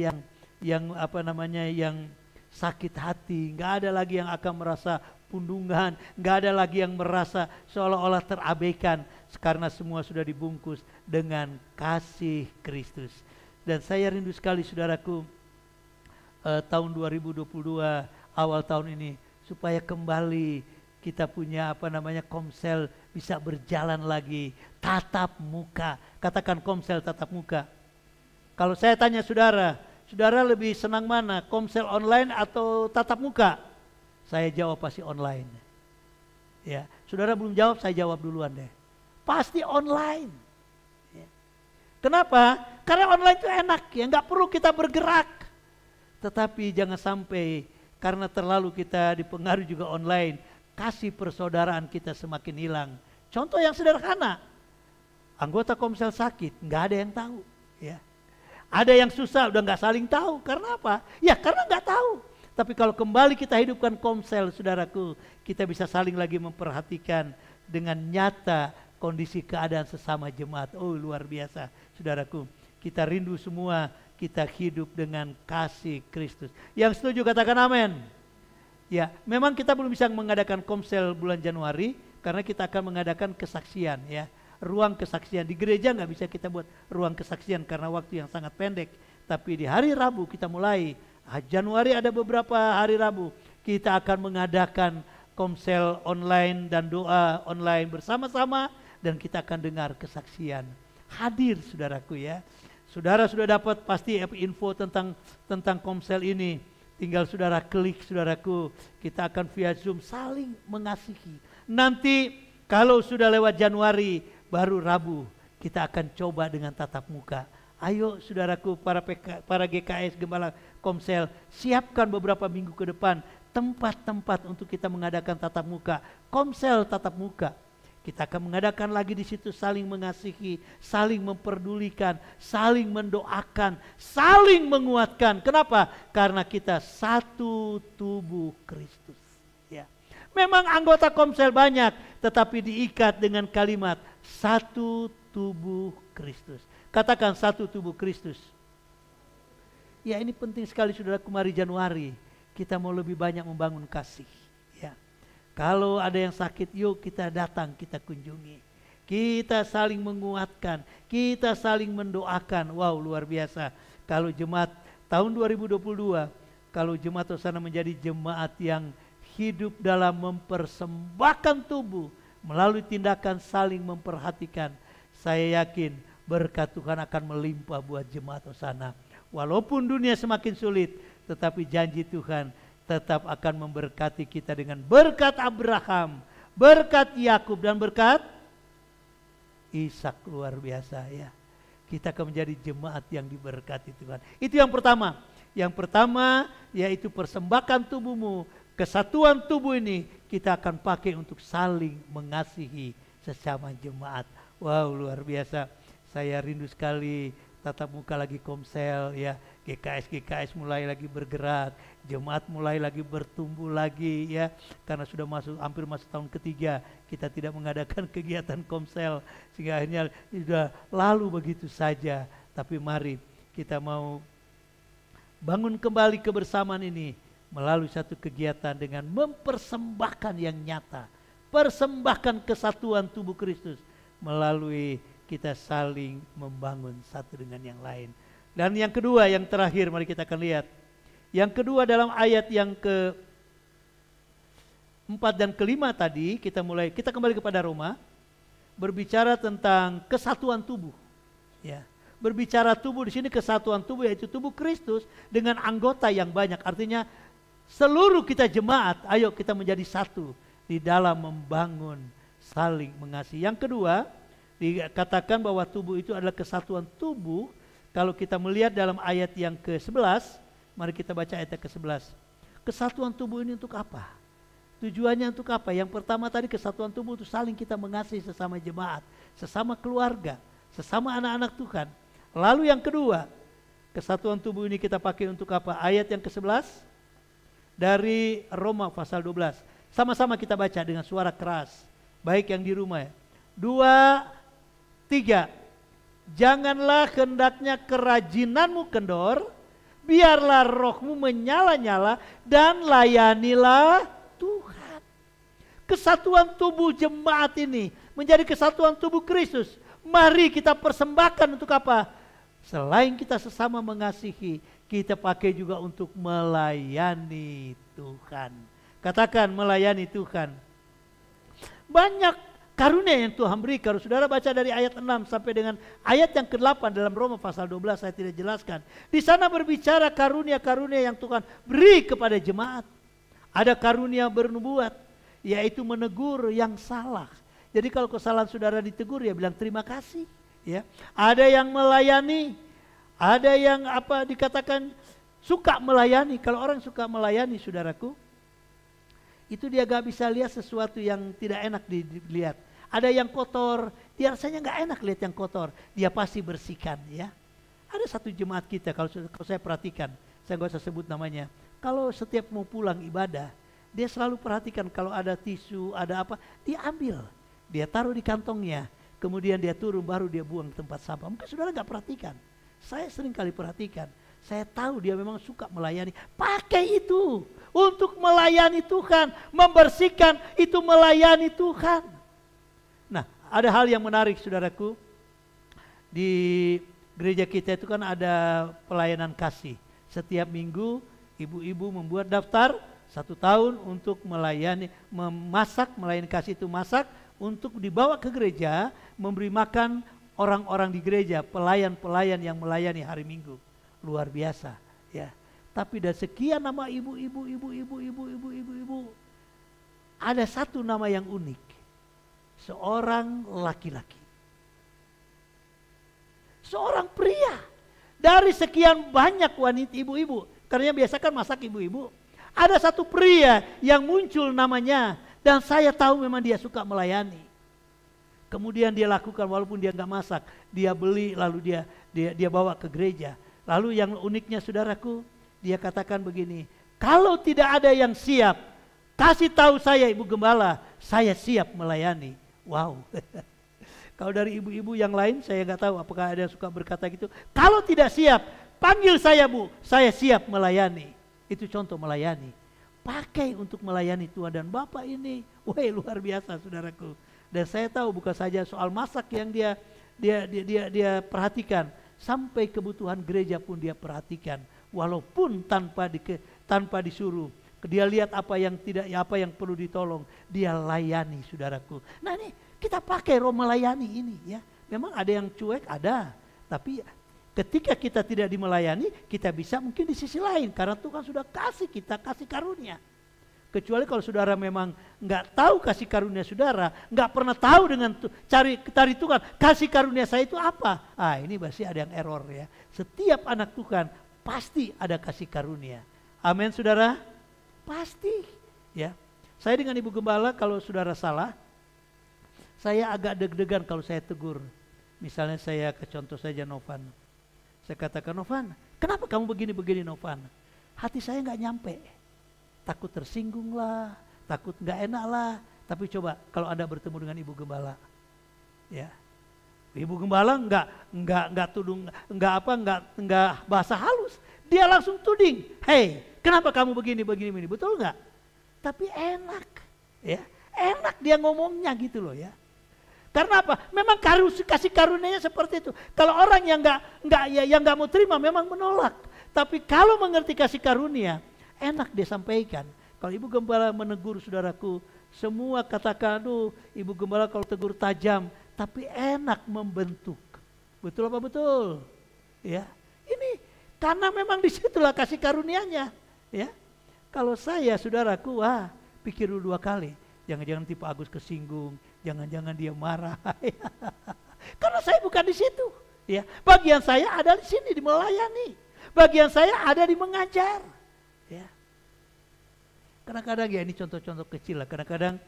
yang sakit hati, nggak ada lagi yang akan merasa pundungan, nggak ada lagi yang merasa seolah-olah terabaikan, karena semua sudah dibungkus dengan kasih Kristus. Dan saya rindu sekali saudaraku, tahun 2022 awal tahun ini, supaya kembali kita punya Komsel bisa berjalan lagi tatap muka. Katakan Komsel tatap muka. Kalau saya tanya saudara lebih senang mana, Komsel online atau tatap muka? Saya jawab pasti online. Ya, saudara belum jawab, saya jawab duluan deh. Pasti online. Ya. Kenapa? Karena online itu enak ya, nggak perlu kita bergerak. Tetapi jangan sampai karena terlalu kita dipengaruhi juga online, kasih persaudaraan kita semakin hilang. Contoh yang sederhana, anggota Komsel sakit, nggak ada yang tahu. Ya. Ada yang susah, udah nggak saling tahu. Karena apa? Ya karena nggak tahu. Tapi kalau kembali kita hidupkan Komsel, saudaraku, kita bisa saling lagi memperhatikan dengan nyata kondisi keadaan sesama jemaat. Oh luar biasa, saudaraku. Kita rindu semua, kita hidup dengan kasih Kristus. Yang setuju katakan amin. Ya, memang kita belum bisa mengadakan Komsel bulan Januari, karena kita akan mengadakan kesaksian ya. Ruang kesaksian. Di gereja nggak bisa kita buat ruang kesaksian karena waktu yang sangat pendek. Tapi di hari Rabu kita mulai, Januari ada beberapa hari Rabu, kita akan mengadakan Komsel online dan doa online bersama-sama, dan kita akan dengar kesaksian. Hadir saudaraku ya. Saudara sudah dapat pasti info tentang Komsel ini. Tinggal saudara klik saudaraku, kita akan via Zoom saling mengasihi. Nanti kalau sudah lewat Januari, baru Rabu kita akan coba dengan tatap muka. Ayo saudaraku, para GKS Gembala Komsel, siapkan beberapa minggu ke depan tempat-tempat untuk kita mengadakan tatap muka. Komsel tatap muka. Kita akan mengadakan lagi di situ, saling mengasihi, saling memperdulikan, saling mendoakan, saling menguatkan. Kenapa? Karena kita satu tubuh Kristus. Ya. Memang anggota Komsel banyak, tetapi diikat dengan kalimat satu tubuh Kristus. Katakan satu tubuh Kristus. Ya ini penting sekali saudara, kemari Januari kita mau lebih banyak membangun kasih. Ya. Kalau ada yang sakit, yuk kita datang, kita kunjungi. Kita saling menguatkan, kita saling mendoakan. Wow luar biasa. Kalau jemaat tahun 2022, kalau jemaat Hosana menjadi jemaat yang hidup dalam mempersembahkan tubuh melalui tindakan saling memperhatikan, saya yakin berkat Tuhan akan melimpah buat jemaat Hosana. Walaupun dunia semakin sulit, tetapi janji Tuhan tetap akan memberkati kita dengan berkat Abraham, berkat Yakub, dan berkat Ishak. Luar biasa ya. Kita akan menjadi jemaat yang diberkati Tuhan. Itu yang pertama. Yang pertama yaitu persembahkan tubuhmu. Kesatuan tubuh ini kita akan pakai untuk saling mengasihi sesama jemaat. Wow luar biasa. Saya rindu sekali tatap muka lagi Komsel ya. GKS mulai lagi bergerak, jemaat mulai lagi bertumbuh lagi ya. Karena sudah hampir masuk tahun ketiga kita tidak mengadakan kegiatan Komsel, sehingga akhirnya sudah lalu begitu saja. Tapi mari kita mau bangun kembali kebersamaan ini melalui satu kegiatan dengan mempersembahkan yang nyata, persembahkan kesatuan tubuh Kristus melalui kita saling membangun satu dengan yang lain. Dan yang kedua, yang terakhir, mari kita akan lihat. Yang kedua dalam ayat yang ke-4 dan ke-5 tadi, kita kembali kepada Roma, berbicara tentang kesatuan tubuh. Ya, berbicara tubuh di sini, kesatuan tubuh yaitu tubuh Kristus dengan anggota yang banyak. Artinya seluruh kita jemaat, ayo kita menjadi satu di dalam membangun saling mengasihi. Yang kedua, dikatakan bahwa tubuh itu adalah kesatuan tubuh. Kalau kita melihat dalam ayat yang ke-11, mari kita baca ayat yang ke-11. Kesatuan tubuh ini untuk apa? Tujuannya untuk apa? Yang pertama tadi kesatuan tubuh itu saling kita mengasihi sesama jemaat, sesama keluarga, sesama anak-anak Tuhan. Lalu yang kedua, kesatuan tubuh ini kita pakai untuk apa? Ayat yang ke-11 dari Roma pasal 12. Sama-sama kita baca dengan suara keras. Baik yang di rumah ya. 2, 3. Janganlah hendaknya kerajinanmu kendor, biarlah rohmu menyala-nyala dan layanilah Tuhan. Kesatuan tubuh jemaat ini menjadi kesatuan tubuh Kristus. Mari kita persembahkan untuk apa? Selain kita sesama mengasihi, kita pakai juga untuk melayani Tuhan. Katakan melayani Tuhan. Banyak karunia yang Tuhan beri. Kalau saudara baca dari ayat 6 sampai dengan ayat yang ke-8 dalam Roma pasal 12, saya tidak jelaskan. Di sana berbicara karunia-karunia yang Tuhan beri kepada jemaat. Ada karunia bernubuat, yaitu menegur yang salah. Jadi kalau kesalahan saudara ditegur, ya bilang terima kasih. Ya. Ada yang melayani, ada yang dikatakan suka melayani. Kalau orang suka melayani, saudaraku, itu dia gak bisa lihat sesuatu yang tidak enak dilihat. Ada yang kotor, dia rasanya gak enak lihat yang kotor, dia pasti bersihkan ya. Ada satu jemaat kita, kalau saya perhatikan, saya gak usah sebut namanya, kalau setiap mau pulang ibadah, dia selalu perhatikan kalau ada tisu, ada apa, dia ambil, dia taruh di kantongnya, kemudian dia turun baru dia buang ke tempat sampah. Mungkin saudara gak perhatikan, saya sering kali perhatikan, saya tahu dia memang suka melayani. Pakai itu untuk melayani Tuhan, membersihkan itu melayani Tuhan. Nah, ada hal yang menarik saudaraku. Di gereja kita itu kan ada pelayanan kasih. Setiap minggu ibu-ibu membuat daftar 1 tahun untuk melayani, melayani kasih itu masak untuk dibawa ke gereja, memberi makan orang-orang di gereja, pelayan-pelayan yang melayani hari Minggu. Luar biasa ya. Tapi dari sekian nama ibu-ibu, ada satu nama yang unik. Seorang laki-laki. Seorang pria. Dari sekian banyak wanita ibu-ibu. Karena biasa kan masak ibu-ibu. Ada satu pria yang muncul namanya. Dan saya tahu memang dia suka melayani. Kemudian dia lakukan walaupun dia nggak masak. Dia beli lalu dia bawa ke gereja. Lalu yang uniknya saudaraku, dia katakan begini. Kalau tidak ada yang siap, kasih tahu saya Ibu Gembala, saya siap melayani. Wow. Kalau dari ibu-ibu yang lain saya nggak tahu apakah ada yang suka berkata gitu. Kalau tidak siap, panggil saya Bu, saya siap melayani. Itu contoh melayani. Pakai untuk melayani Tuhan dan Bapak ini. Wah, luar biasa saudaraku. Dan saya tahu bukan saja soal masak yang dia perhatikan, sampai kebutuhan gereja pun dia perhatikan. Walaupun tanpa disuruh. Dia lihat apa yang perlu ditolong, dia layani saudaraku. Nah ini kita pakai roh melayani ini ya. Memang ada yang cuek, ada. Tapi ketika kita tidak dimelayani, kita bisa mungkin di sisi lain. Karena Tuhan sudah kasih kita, kasih karunia. Kecuali kalau saudara memang nggak tahu kasih karunia saudara, nggak pernah tahu dengan cari Tuhan, kasih karunia saya itu apa? Ini pasti ada yang error ya. Setiap anak Tuhan pasti ada kasih karunia. Amin saudara? Pasti ya. Saya dengan Ibu Gembala kalau saudara salah, saya agak deg-degan kalau saya tegur. Misalnya saya contoh saja Novan. Saya katakan, Novan, kenapa kamu begini-begini Novan? Hati saya nggak nyampe. Takut tersinggung lah, takut nggak enak lah. Tapi coba kalau Anda bertemu dengan Ibu Gembala, ya, Ibu Gembala nggak tudung, nggak bahasa halus. Dia langsung tuding, hey, kenapa kamu begini, betul nggak? Tapi enak, ya, enak dia ngomongnya gitu loh ya. Karena apa? Memang kasih karunia-Nya seperti itu. Kalau orang yang nggak mau terima, memang menolak. Tapi kalau mengerti kasih karunia, enak dia sampaikan. Kalau Ibu Gembala menegur saudaraku, semua katakan, aduh, Ibu Gembala kalau tegur tajam, tapi enak membentuk. Betul apa betul? Ya, ini. Karena memang disitulah kasih karunia-Nya. Ya. Kalau saya saudaraku, pikir dulu 2 kali. Jangan-jangan nanti Pak Agus kesinggung, jangan-jangan dia marah. Karena saya bukan di situ. Ya, bagian saya ada di sini di melayani. Bagian saya ada di mengajar. Ya. Kadang-kadang ya ini contoh-contoh kecil lah. Kadang-kadang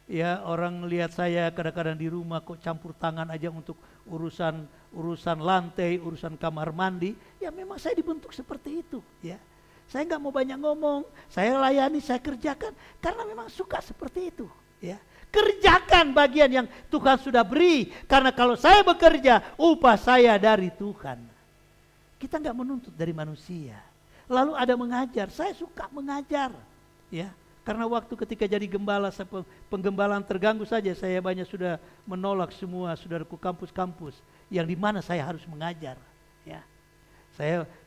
ya orang lihat saya kadang-kadang di rumah kok campur tangan aja untuk urusan lantai, urusan kamar mandi. Ya memang saya dibentuk seperti itu. Ya, saya nggak mau banyak ngomong. Saya layani, saya kerjakan karena memang suka seperti itu. Ya. Kerjakan bagian yang Tuhan sudah beri. Karena kalau saya bekerja, upah saya dari Tuhan. Kita nggak menuntut dari manusia. Lalu ada mengajar, saya suka mengajar. Ya, karena waktu ketika jadi gembala, penggembalaan terganggu saja, saya banyak sudah menolak semua saudaraku kampus-kampus yang di mana saya harus mengajar. Ya,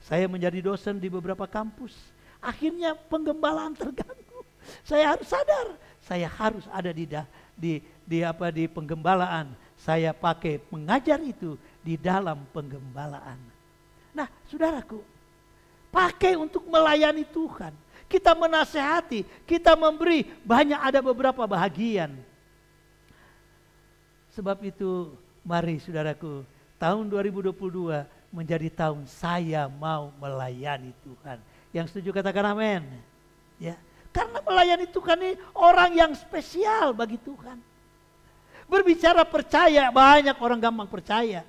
saya menjadi dosen di beberapa kampus. Akhirnya penggembalaan terganggu. Saya harus sadar. Saya harus ada di penggembalaan. Saya pakai mengajar itu di dalam penggembalaan. Nah, saudaraku, pakai untuk melayani Tuhan. Kita menasehati, kita memberi, banyak ada beberapa bahagian. Sebab itu, mari saudaraku, tahun 2022 menjadi tahun saya mau melayani Tuhan. Yang setuju katakan amin. Ya. Karena melayani Tuhan ini orang yang spesial bagi Tuhan. Berbicara percaya, banyak orang gampang percaya.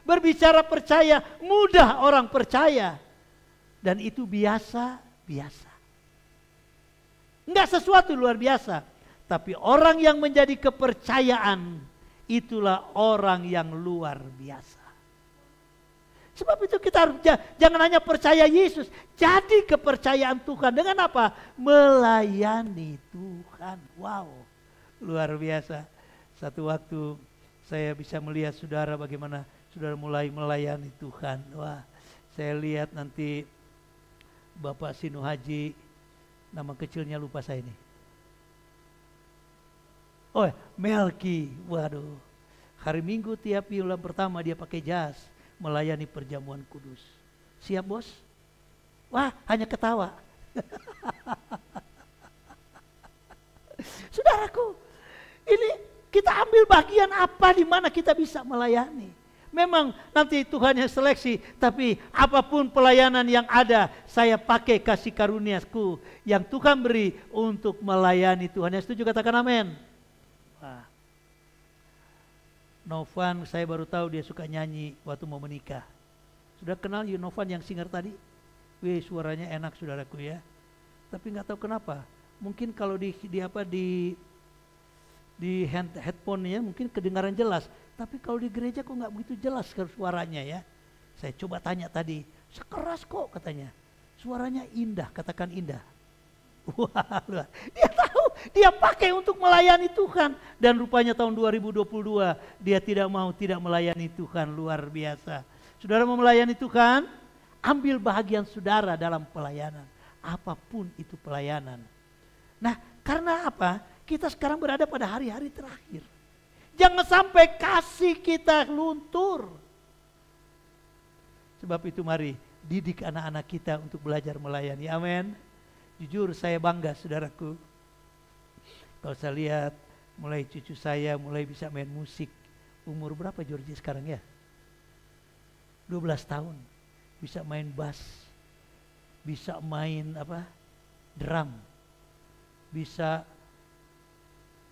Berbicara percaya, mudah orang percaya. Dan itu biasa-biasa. Enggak sesuatu luar biasa. Tapi orang yang menjadi kepercayaan, itulah orang yang luar biasa. Sebab itu kita harus jangan hanya percaya Yesus, jadi kepercayaan Tuhan. Dengan apa? Melayani Tuhan. Wow, luar biasa. Satu waktu saya bisa melihat saudara bagaimana saudara mulai melayani Tuhan. Wah, saya lihat nanti Bapak Sinu Haji, nama kecilnya lupa saya ini. Oh, Melki. Waduh, hari Minggu tiap bulan pertama dia pakai jas. Melayani perjamuan kudus. Siap bos? Wah, hanya ketawa. Saudaraku, ini kita ambil bagian apa di mana kita bisa melayani. Memang nanti Tuhan yang seleksi, tapi apapun pelayanan yang ada, saya pakai kasih karuniaku yang Tuhan beri untuk melayani Tuhan. Yang setuju katakan amin. Wah. Novan, saya baru tahu dia suka nyanyi waktu mau menikah. Sudah kenal Novan yang singer tadi? Wih, suaranya enak saudaraku ya. Tapi nggak tahu kenapa. Mungkin kalau di headphone-nya mungkin kedengaran jelas. Tapi kalau di gereja kok nggak begitu jelas suaranya ya. Saya coba tanya tadi, sekeras kok katanya. Suaranya indah, katakan indah. Wah, dia tahu, dia pakai untuk melayani Tuhan. Dan rupanya tahun 2022 dia tidak melayani Tuhan, luar biasa. Saudara mau melayani Tuhan, ambil bahagian saudara dalam pelayanan. Apapun itu pelayanan. Nah, karena apa? Kita sekarang berada pada hari-hari terakhir. Jangan sampai kasih kita luntur. Sebab itu mari didik anak-anak kita untuk belajar melayani. Amin. Jujur saya bangga saudaraku. Kalau saya lihat mulai cucu saya mulai bisa main musik. Umur berapa Georgie sekarang ya? 12 tahun. Bisa main bass. Bisa main drum. Bisa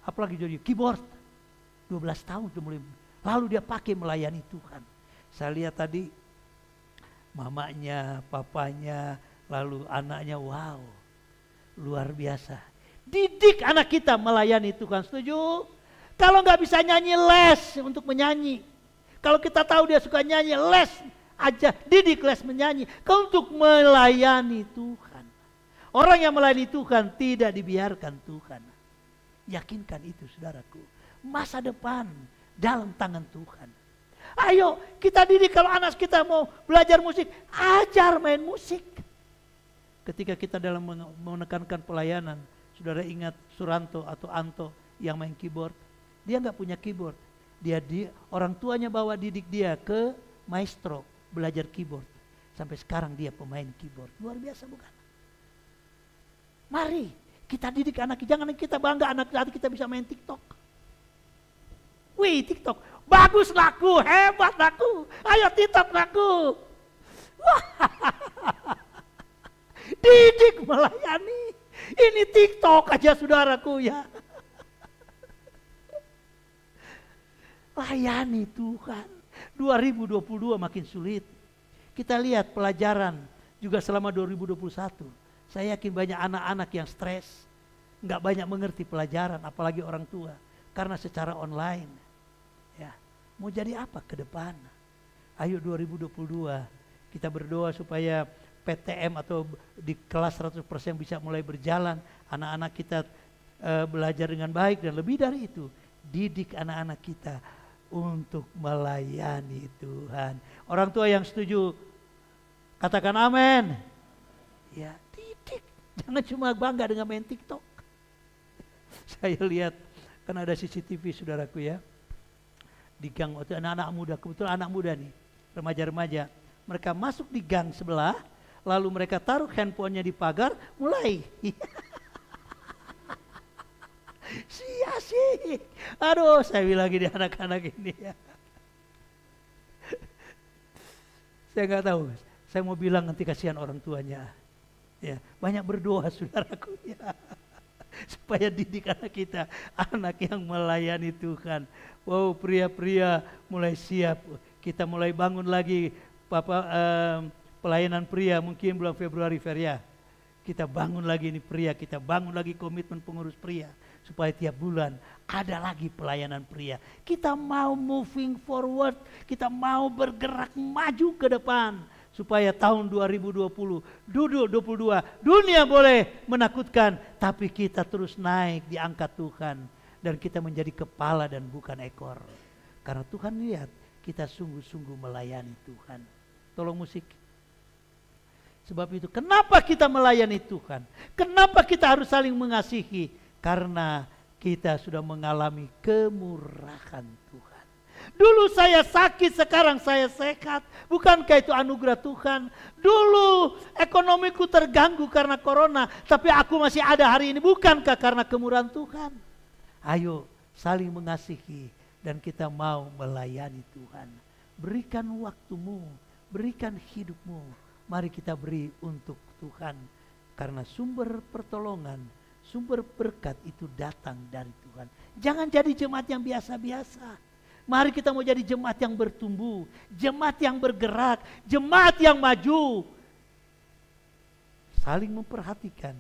apalagi Georgie? Keyboard. 12 tahun sudah mulai. Lalu dia pakai melayani Tuhan. Saya lihat tadi mamanya, papanya, lalu anaknya, wow. Luar biasa. Didik anak kita melayani Tuhan. Setuju? Kalau nggak bisa nyanyi, les untuk menyanyi. Kalau kita tahu dia suka nyanyi, les aja. Didik les menyanyi. Untuk melayani Tuhan. Orang yang melayani Tuhan tidak dibiarkan Tuhan. Yakinkan itu saudaraku. Masa depan dalam tangan Tuhan. Ayo kita didik, kalau anak kita mau belajar musik, ajar main musik. Ketika kita dalam menekankan pelayanan, saudara ingat Suranto atau Anto yang main keyboard. Dia nggak punya keyboard. Orang tuanya bawa didik dia ke maestro belajar keyboard. Sampai sekarang dia pemain keyboard. Luar biasa bukan? Mari Kita didik anak, jangan kita bangga anak kita bisa main TikTok. Wih, TikTok, bagus laku, hebat laku, ayo TikTok laku. Wah, didik melayani, ini TikTok aja saudaraku ya. Layani Tuhan. 2022 makin sulit. Kita lihat pelajaran juga selama 2021. Saya yakin banyak anak-anak yang stres, nggak banyak mengerti pelajaran, apalagi orang tua, karena secara online. Ya, mau jadi apa ke depan? Ayo 2022 kita berdoa supaya PTM atau di kelas 100% bisa mulai berjalan. Anak-anak kita belajar dengan baik dan lebih dari itu, didik anak-anak kita untuk melayani Tuhan. Orang tua yang setuju katakan amin. Ya, didik. Jangan cuma bangga dengan main TikTok. Saya lihat kan ada CCTV saudaraku ya. Di gang waktu anak-anak muda, kebetulan anak muda nih, remaja-remaja. Mereka masuk di gang sebelah, lalu mereka taruh handphonenya di pagar, mulai. Sia-sia. Aduh, saya bilang gini anak-anak ini ya. Saya nggak tahu. Saya mau bilang nanti kasihan orang tuanya. Ya, banyak berdoa saudaraku ya. Supaya didik anak kita, anak yang melayani Tuhan. Wow, pria-pria mulai siap. Kita mulai bangun lagi pelayanan pria mungkin bulan Februari Feria. Kita bangun lagi ini pria, kita bangun lagi komitmen pengurus pria. Supaya tiap bulan ada lagi pelayanan pria. Kita mau moving forward, kita mau bergerak maju ke depan. Supaya tahun 2020, 2022, dunia boleh menakutkan. Tapi kita terus naik diangkat Tuhan. Dan kita menjadi kepala dan bukan ekor. Karena Tuhan lihat kita sungguh-sungguh melayani Tuhan. Tolong musik. Sebab itu kenapa kita melayani Tuhan? Kenapa kita harus saling mengasihi? Karena kita sudah mengalami kemurahan Tuhan. Dulu saya sakit, sekarang saya sehat. Bukankah itu anugerah Tuhan? Dulu ekonomiku terganggu karena corona, tapi aku masih ada hari ini. Bukankah karena kemurahan Tuhan? Ayo saling mengasihi dan kita mau melayani Tuhan. Berikan waktumu, berikan hidupmu. Mari kita beri untuk Tuhan. Karena sumber pertolongan, sumber berkat itu datang dari Tuhan. Jangan jadi jemaat yang biasa-biasa. Mari kita mau jadi jemaat yang bertumbuh, jemaat yang bergerak, jemaat yang maju. Saling memperhatikan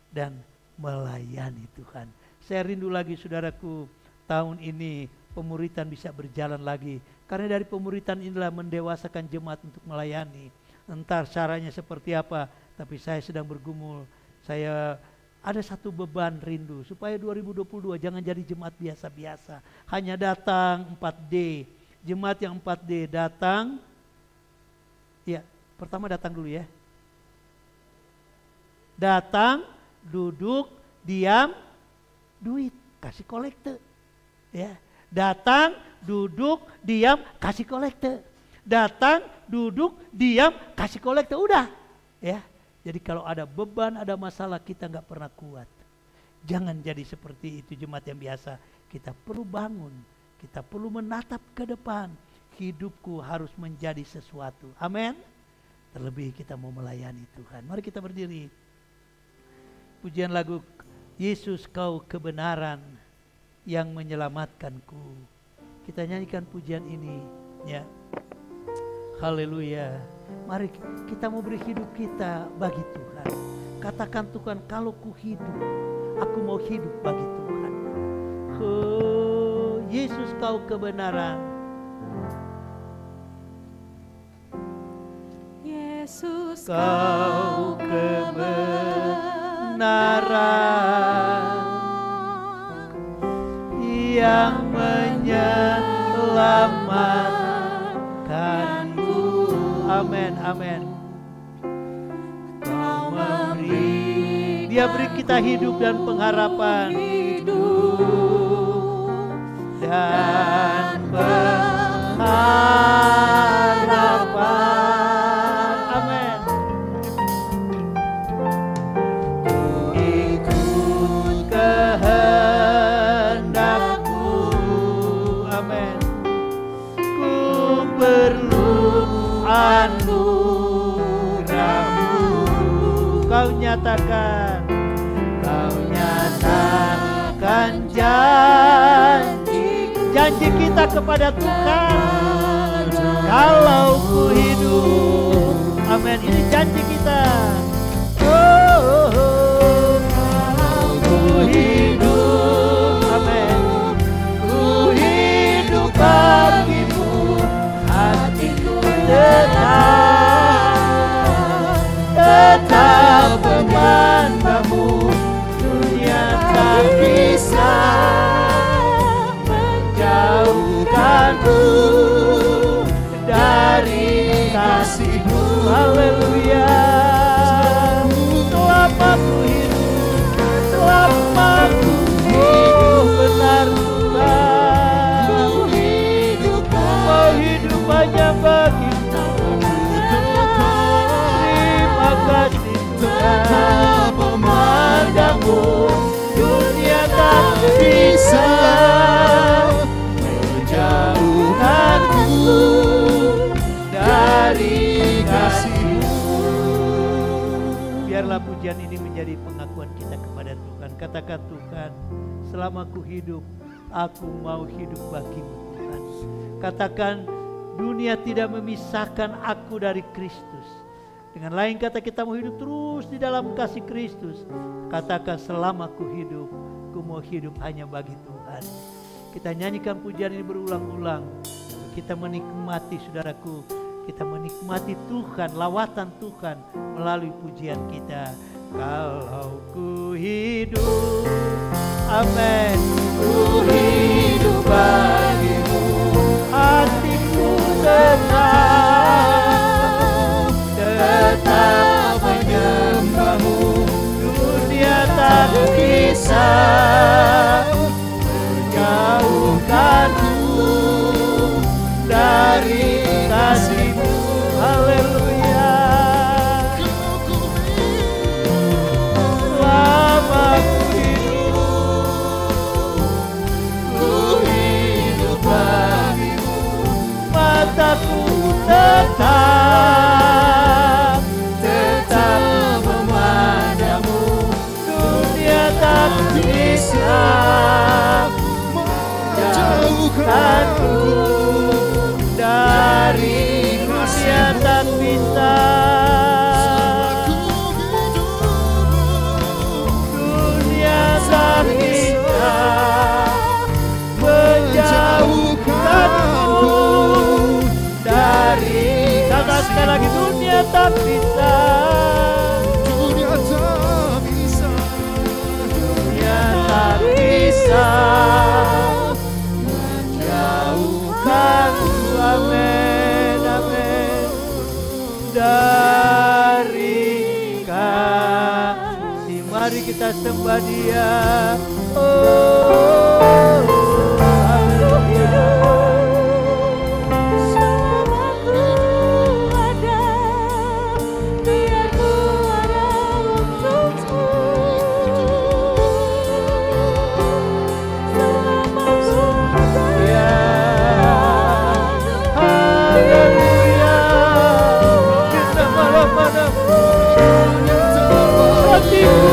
dan melayani Tuhan. Saya rindu lagi saudaraku, tahun ini pemuritan bisa berjalan lagi. Karena dari pemuritan inilah mendewasakan jemaat untuk melayani. Entar caranya seperti apa, tapi saya sedang bergumul. Saya ada satu beban rindu supaya 2022 jangan jadi jemaat biasa-biasa. Hanya datang 4D. Jemaat yang 4D datang. Ya, pertama datang dulu ya. Datang, duduk, diam, duit, kasih kolekte. Ya, datang, duduk, diam, kasih kolekte. Datang, duduk, diam, kasih kolekte, udah. Ya, jadi kalau ada beban, ada masalah, kita nggak pernah kuat. Jangan jadi seperti itu jemaat yang biasa. Kita perlu bangun, kita perlu menatap ke depan. Hidupku harus menjadi sesuatu. Amin. Terlebih kita mau melayani Tuhan. Mari kita berdiri. Pujian lagu Yesus kau kebenaran yang menyelamatkanku. Kita nyanyikan pujian ini ya. Haleluya. Mari kita mau beri hidup kita bagi Tuhan. Katakan Tuhan, kalau ku hidup, aku mau hidup bagi Tuhan. Oh, Yesus kau kebenaran. Yesus Kau kebenaran yang menyelamatkanku. Amin, amin. Kau memberi, Dia beri kita hidup dan pengharapan. Dan pengharapan. Amin. Ku ikut perlu anugerah-Mu. Kau nyatakan janji kita kepada Tuhan. Kalau ku hidup, amin, ini janji kita. Kalau ku hidup, amin, ku hidup bagimu, hatiku tetap memandangmu. Dunia tak bisa menjauhkanku dari kasih-Mu. Haleluya. Selama ku hidup, selama ku hidup, benar Tuhan, mau hidup hanya bagi-Mu. Terima kasih Tuhan, memandang-Mu. Dunia tak bisa menjauhkanku dari kasih-Mu. Biarlah pujian ini menjadi pengakuan kita kepada Tuhan. Katakan, Tuhan, selama aku hidup, aku mau hidup bagi-Mu Tuhan. Katakan, dunia tidak memisahkan aku dari Kristus. Dengan lain kata, kita mau hidup terus di dalam kasih Kristus. Katakan, selama aku hidup, aku mau hidup hanya bagi Tuhan. Kita nyanyikan pujian ini berulang-ulang. Kita menikmati, saudaraku, kita menikmati Tuhan, lawatan Tuhan melalui pujian kita. Kalau ku hidup, amin, ku hidup bagi-Mu, hatiku tenang, tetap menyembah-Mu. Dunia tak bisa menjauhkanku dari kasih-Mu. Haleluya. Selama ku hidup bagi-Mu, mataku tetap memandang-Mu. Dunia tak bisa menjauhkanku dari dunia, tak bisa. Dunia tak bisa menjauhkanku dari. Kata sekali lagi, dunia tak bisa. Dunia tak bisa. Dunia tak bisa menjauhkanku, amin, amin, dari kasih. Mari kita sembah Dia. Oh, haleluya. Hatiku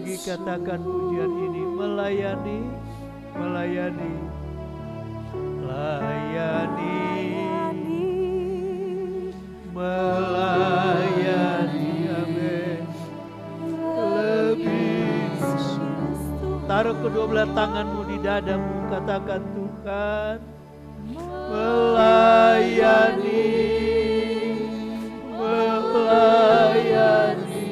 lagi katakan pujian ini, melayani, melayani, melayani, melayani, amin. Lebih, taruh kedua belah tanganmu di dadamu, katakan Tuhan, melayani, melayani,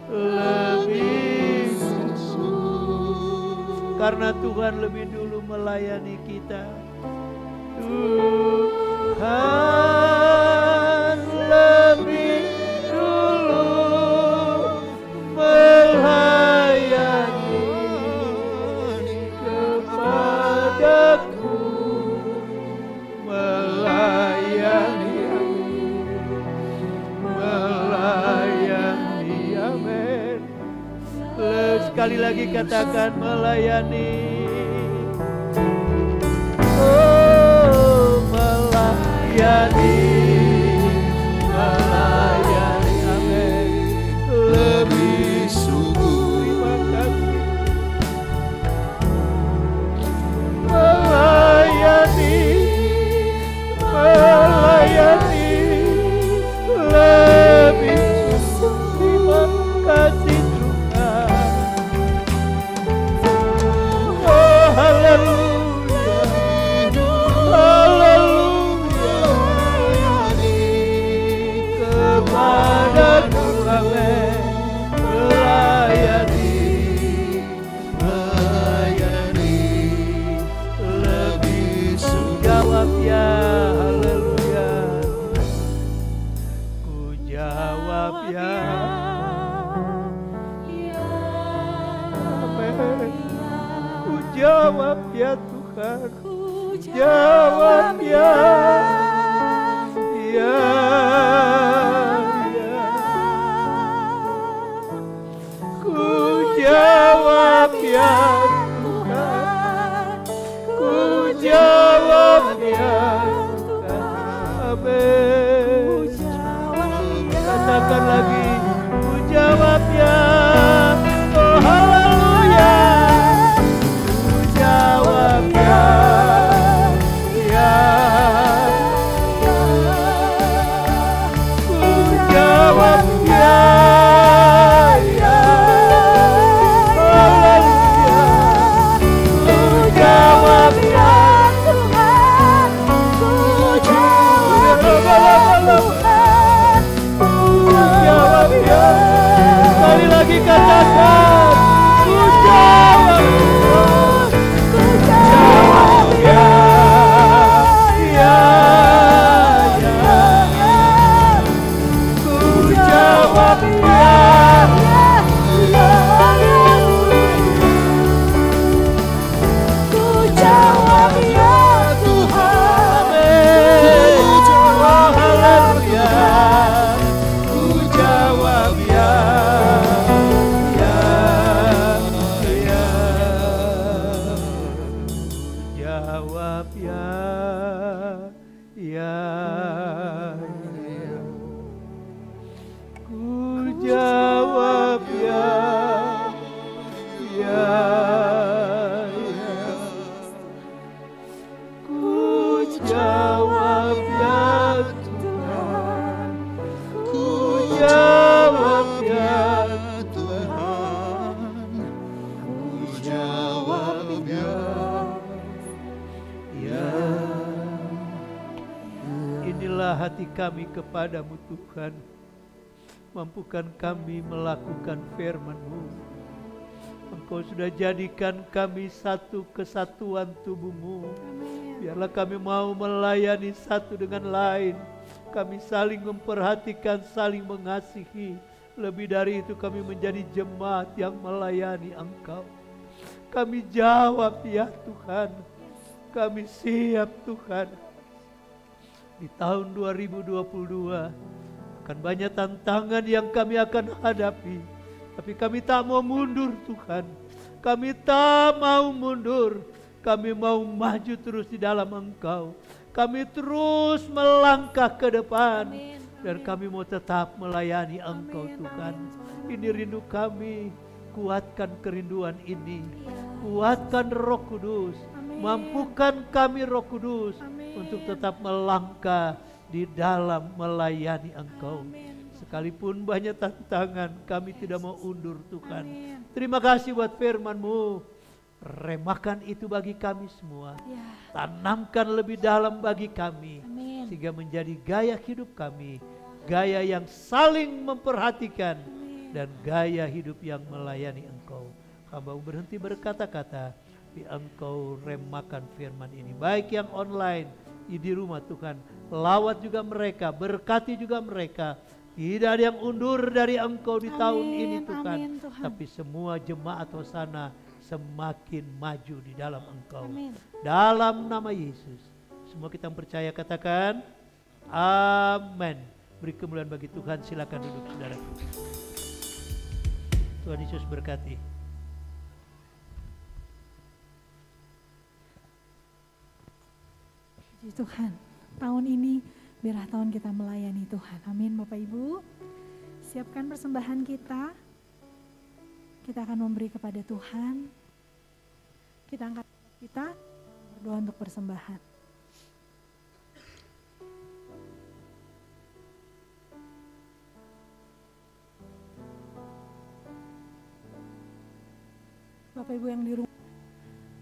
lebih sungguh. Karena Tuhan lebih dulu melayani kita. Tuhan lebih dulu melayani kepadaku, melayani, melayani, amin. Sekali lagi katakan melayani. Oh, melayani, melayani, amin. Lebih sungguh, terima kasih. Melayani, melayani, lebih sungguh, terima kasih Tuhan. Oh, haleluya, haleluya, kepada Tuhan melayani, melayani, lebih sungguh. Jawab ya, haleluya, ku jawab ya, amin. Ku jawab ya Tuhan, jawab ya, ya, ya. Ku jawab ya Tuhan, ku jawab ya Tuhan, amin. Katakan lagi, ku jawab ya, oh haleluya, ku jawab ya, ya, ku jawab ya, ya, haleluya, ku jawab ya Tuhan, ku jawab ya, sekali lagi katakan, ku jawab ya, ya, ya, ku jawab ya, ku jawab ya Tuhan, amin. Oh haleluya, ku jawab ya, ya, ya, jawab ya, ya, ya, ku jawab ya, ya, ya, ku jawab ya Tuhan, ku jawab ya Tuhan, ku jawab ya, ya. Inilah hati kami kepadamu Tuhan, mampukan kami melakukan firman-Mu. Engkau sudah jadikan kami satu kesatuan tubuh-Mu. Biarlah kami mau melayani satu dengan lain. Kami saling memperhatikan, saling mengasihi. Lebih dari itu kami menjadi jemaat yang melayani Engkau. Kami jawab ya Tuhan. Kami siap Tuhan. Di tahun 2022 akan banyak tantangan yang kami akan hadapi. Tapi kami tak mau mundur Tuhan. Kami tak mau mundur. Kami mau maju terus di dalam Engkau. Kami terus melangkah ke depan. Amin. Dan kami mau tetap melayani Engkau Tuhan. Ini rindu kami. kuatkan kerinduan ini. Kuatkan Roh Kudus. Amin. Mampukan kami Roh Kudus Amin. untuk tetap melangkah di dalam melayani Engkau. Amin. Sekalipun banyak tantangan, kami tidak mau undur Tuhan. Amin. Terima kasih buat firman-Mu. Remakan itu bagi kami semua. Ya. Tanamkan lebih dalam bagi kami. Amin. Sehingga menjadi gaya hidup kami. Gaya yang saling memperhatikan. Amin. Dan gaya hidup yang melayani Engkau. Hamba berhenti berkata-kata. Tapi Engkau remakan firman ini. Baik yang online, di rumah Tuhan. Lawat juga mereka, berkati juga mereka. Tidak ada yang undur dari Engkau di tahun ini Tuhan. Amin, Tuhan. Tapi semua jemaat hosana semakin maju di dalam Engkau. Amin. Dalam nama Yesus. Semua kita yang percaya katakan amin. Beri kemuliaan bagi Tuhan. Silakan duduk saudara. Tuhan Yesus berkati. Puji Tuhan, tahun ini biarlah tahun kita melayani Tuhan. Amin Bapak Ibu. Siapkan persembahan kita. Kita akan memberi kepada Tuhan. Kita angkat kita berdoa untuk persembahan. Bapak Ibu yang di rumah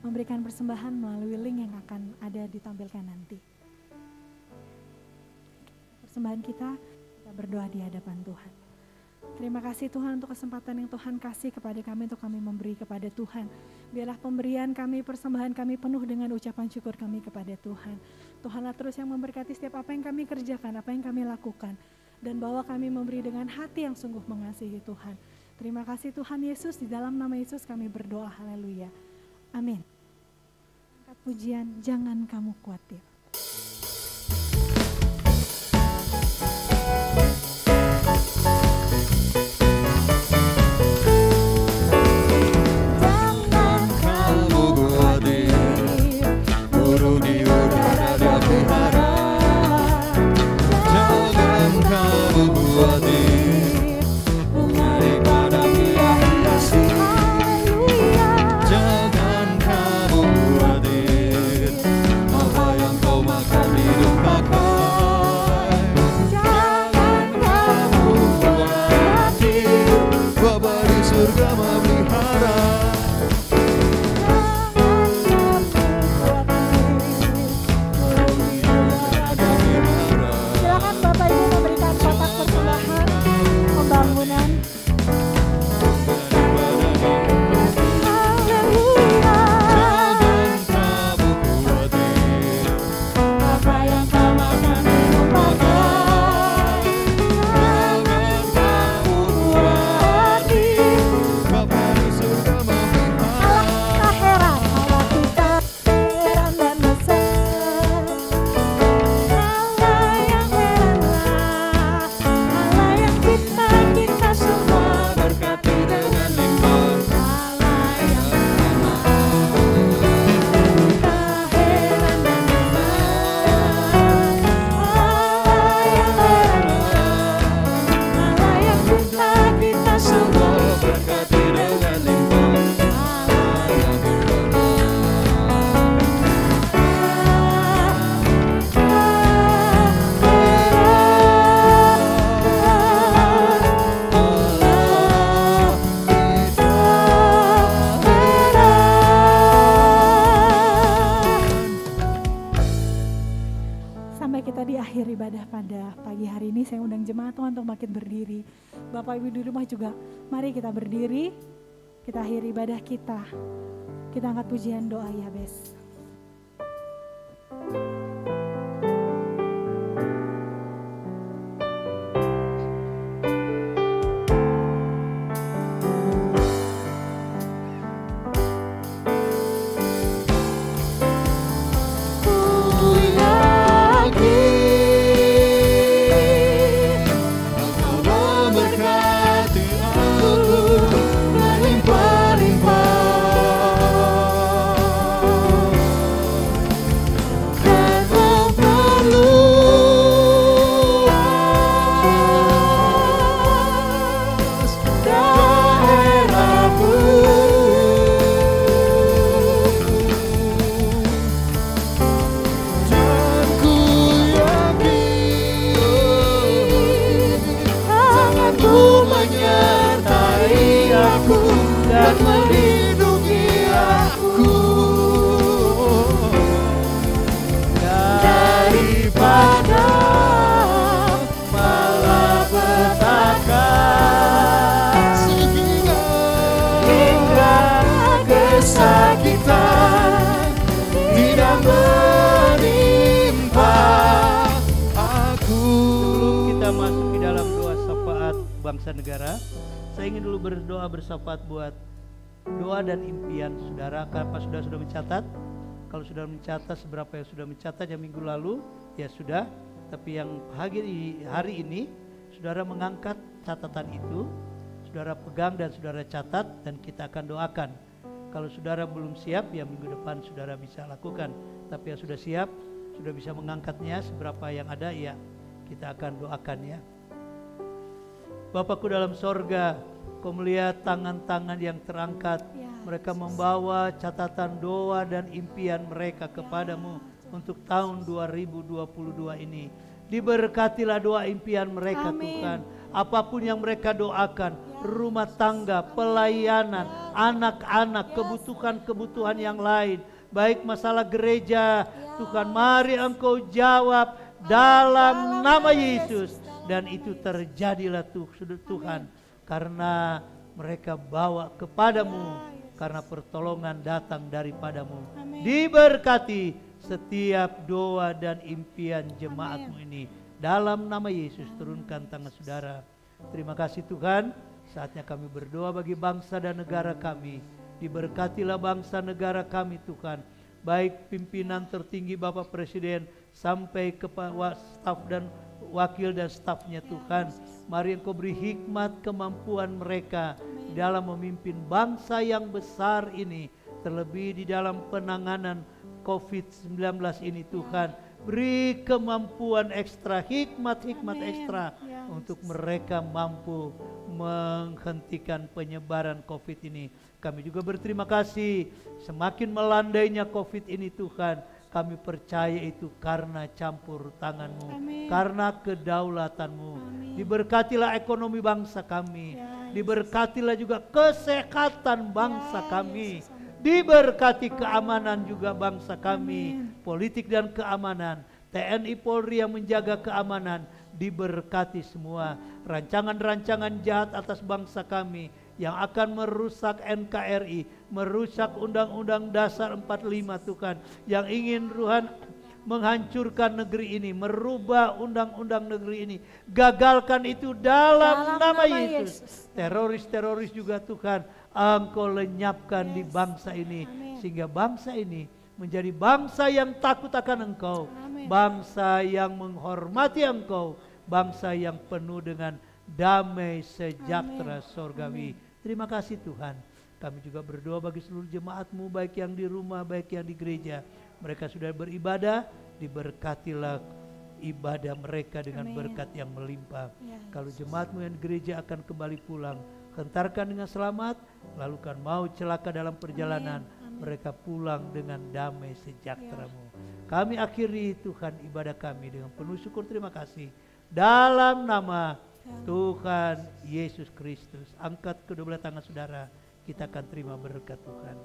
memberikan persembahan melalui link yang akan ada ditampilkan nanti. Persembahan kita berdoa di hadapan Tuhan. Terima kasih Tuhan untuk kesempatan yang Tuhan kasih kepada kami untuk kami memberi kepada Tuhan. Biarlah pemberian kami, persembahan kami penuh dengan ucapan syukur kami kepada Tuhan. Tuhanlah terus yang memberkati setiap apa yang kami kerjakan, apa yang kami lakukan. Dan bawa kami memberi dengan hati yang sungguh mengasihi Tuhan. Terima kasih Tuhan Yesus, di dalam nama Yesus kami berdoa, haleluya. Amin. Angkat pujian, jangan kamu khawatir. Bapak Ibu di rumah juga, mari kita berdiri, kita akhiri ibadah kita. Kita angkat pujian doa ya Bes. Berlimpah-limpah bangsa negara. Saya ingin dulu berdoa bersyafaat buat doa dan impian saudara. Apa saudara sudah mencatat? Kalau sudah mencatat, seberapa yang sudah mencatat yang minggu lalu, ya sudah. Tapi yang hari ini, saudara mengangkat catatan itu, saudara pegang dan saudara catat, dan kita akan doakan. Kalau saudara belum siap, ya minggu depan saudara bisa lakukan. Tapi yang sudah siap, sudah bisa mengangkatnya, seberapa yang ada, ya kita akan doakan ya. Bapakku dalam sorga, Kau melihat tangan-tangan yang terangkat. Mereka membawa catatan doa dan impian mereka kepadamu untuk tahun 2022 ini. Diberkatilah doa impian mereka. Amin. Tuhan. Apapun yang mereka doakan, rumah tangga, pelayanan, anak-anak, kebutuhan-kebutuhan yang lain, baik masalah gereja, Tuhan, mari Engkau jawab dalam nama Yesus. Dan itu terjadilah Tuhan, karena mereka bawa kepadamu, karena pertolongan datang daripadamu. Amin. Diberkati setiap doa dan impian jemaatmu ini. Dalam nama Yesus turunkan tangan saudara. Terima kasih Tuhan. Saatnya kami berdoa bagi bangsa dan negara kami. Diberkatilah bangsa negara kami Tuhan. Baik pimpinan tertinggi Bapak Presiden sampai ke staf dan wakil dan stafnya Tuhan. Mari Engkau beri hikmat kemampuan mereka dalam memimpin bangsa yang besar ini. Terlebih di dalam penanganan COVID-19 ini Tuhan. Beri kemampuan ekstra, hikmat ekstra untuk mereka mampu menghentikan penyebaran COVID ini. Kami juga berterima kasih semakin melandainya COVID ini Tuhan. Kami percaya itu karena campur tangan-Mu, karena kedaulatan-Mu. Diberkatilah ekonomi bangsa kami, diberkatilah juga kesehatan bangsa kami. Diberkati keamanan juga bangsa kami, politik dan keamanan, TNI Polri yang menjaga keamanan, diberkati semua. Rancangan-rancangan jahat atas bangsa kami yang akan merusak NKRI, merusak Undang-Undang Dasar 45 Tuhan, yang ingin Tuhan menghancurkan negeri ini, merubah undang-undang negeri ini, gagalkan itu dalam nama Yesus. Teroris-teroris juga Tuhan, Engkau lenyapkan di bangsa ini. Sehingga bangsa ini menjadi bangsa yang takut akan Engkau. Bangsa yang menghormati Engkau. Bangsa yang penuh dengan damai sejahtera sorgawi. Terima kasih Tuhan. Kami juga berdoa bagi seluruh jemaat-Mu, baik yang di rumah, baik yang di gereja. Mereka sudah beribadah, diberkatilah ibadah mereka dengan berkat yang melimpah. Kalau jemaat-Mu yang di gereja akan kembali pulang, hentarkan dengan selamat, lalu kan mau celaka dalam perjalanan, mereka pulang dengan damai sejahtera-Mu. Kami akhiri Tuhan ibadah kami dengan penuh syukur terima kasih. Dalam nama Tuhan Yesus Kristus. Angkat kedua belah tangan saudara, kita akan terima berkat Tuhan.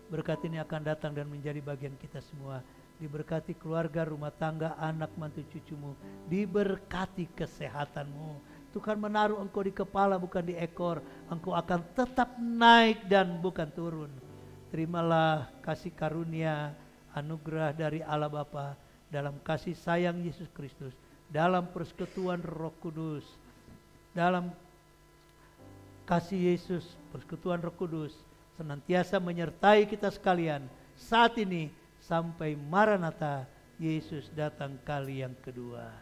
Berkat ini akan datang dan menjadi bagian kita semua. Diberkati keluarga, rumah tangga, anak, mantu, cucumu. Diberkati kesehatanmu. Tuhan menaruh engkau di kepala bukan di ekor. Engkau akan tetap naik dan bukan turun. Terimalah kasih karunia, anugerah dari Allah Bapa, dalam kasih sayang Yesus Kristus, dalam persekutuan Roh Kudus, dalam kasih Yesus, persekutuan Roh Kudus senantiasa menyertai kita sekalian saat ini sampai Maranatha, Yesus datang kali yang kedua.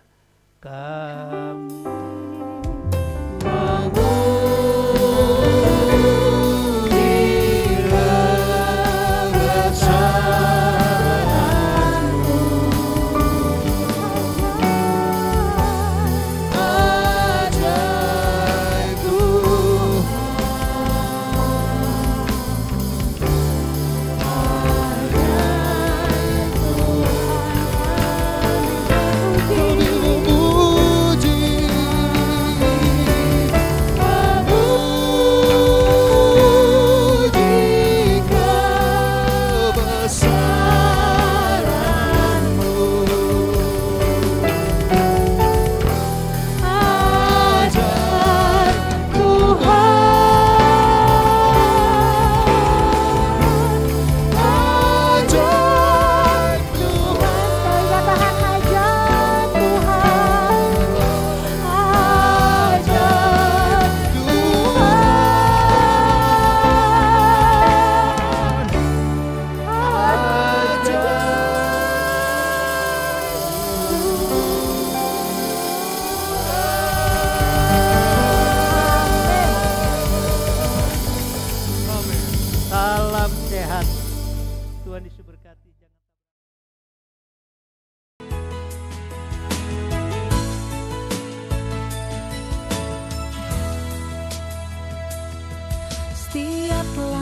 setiap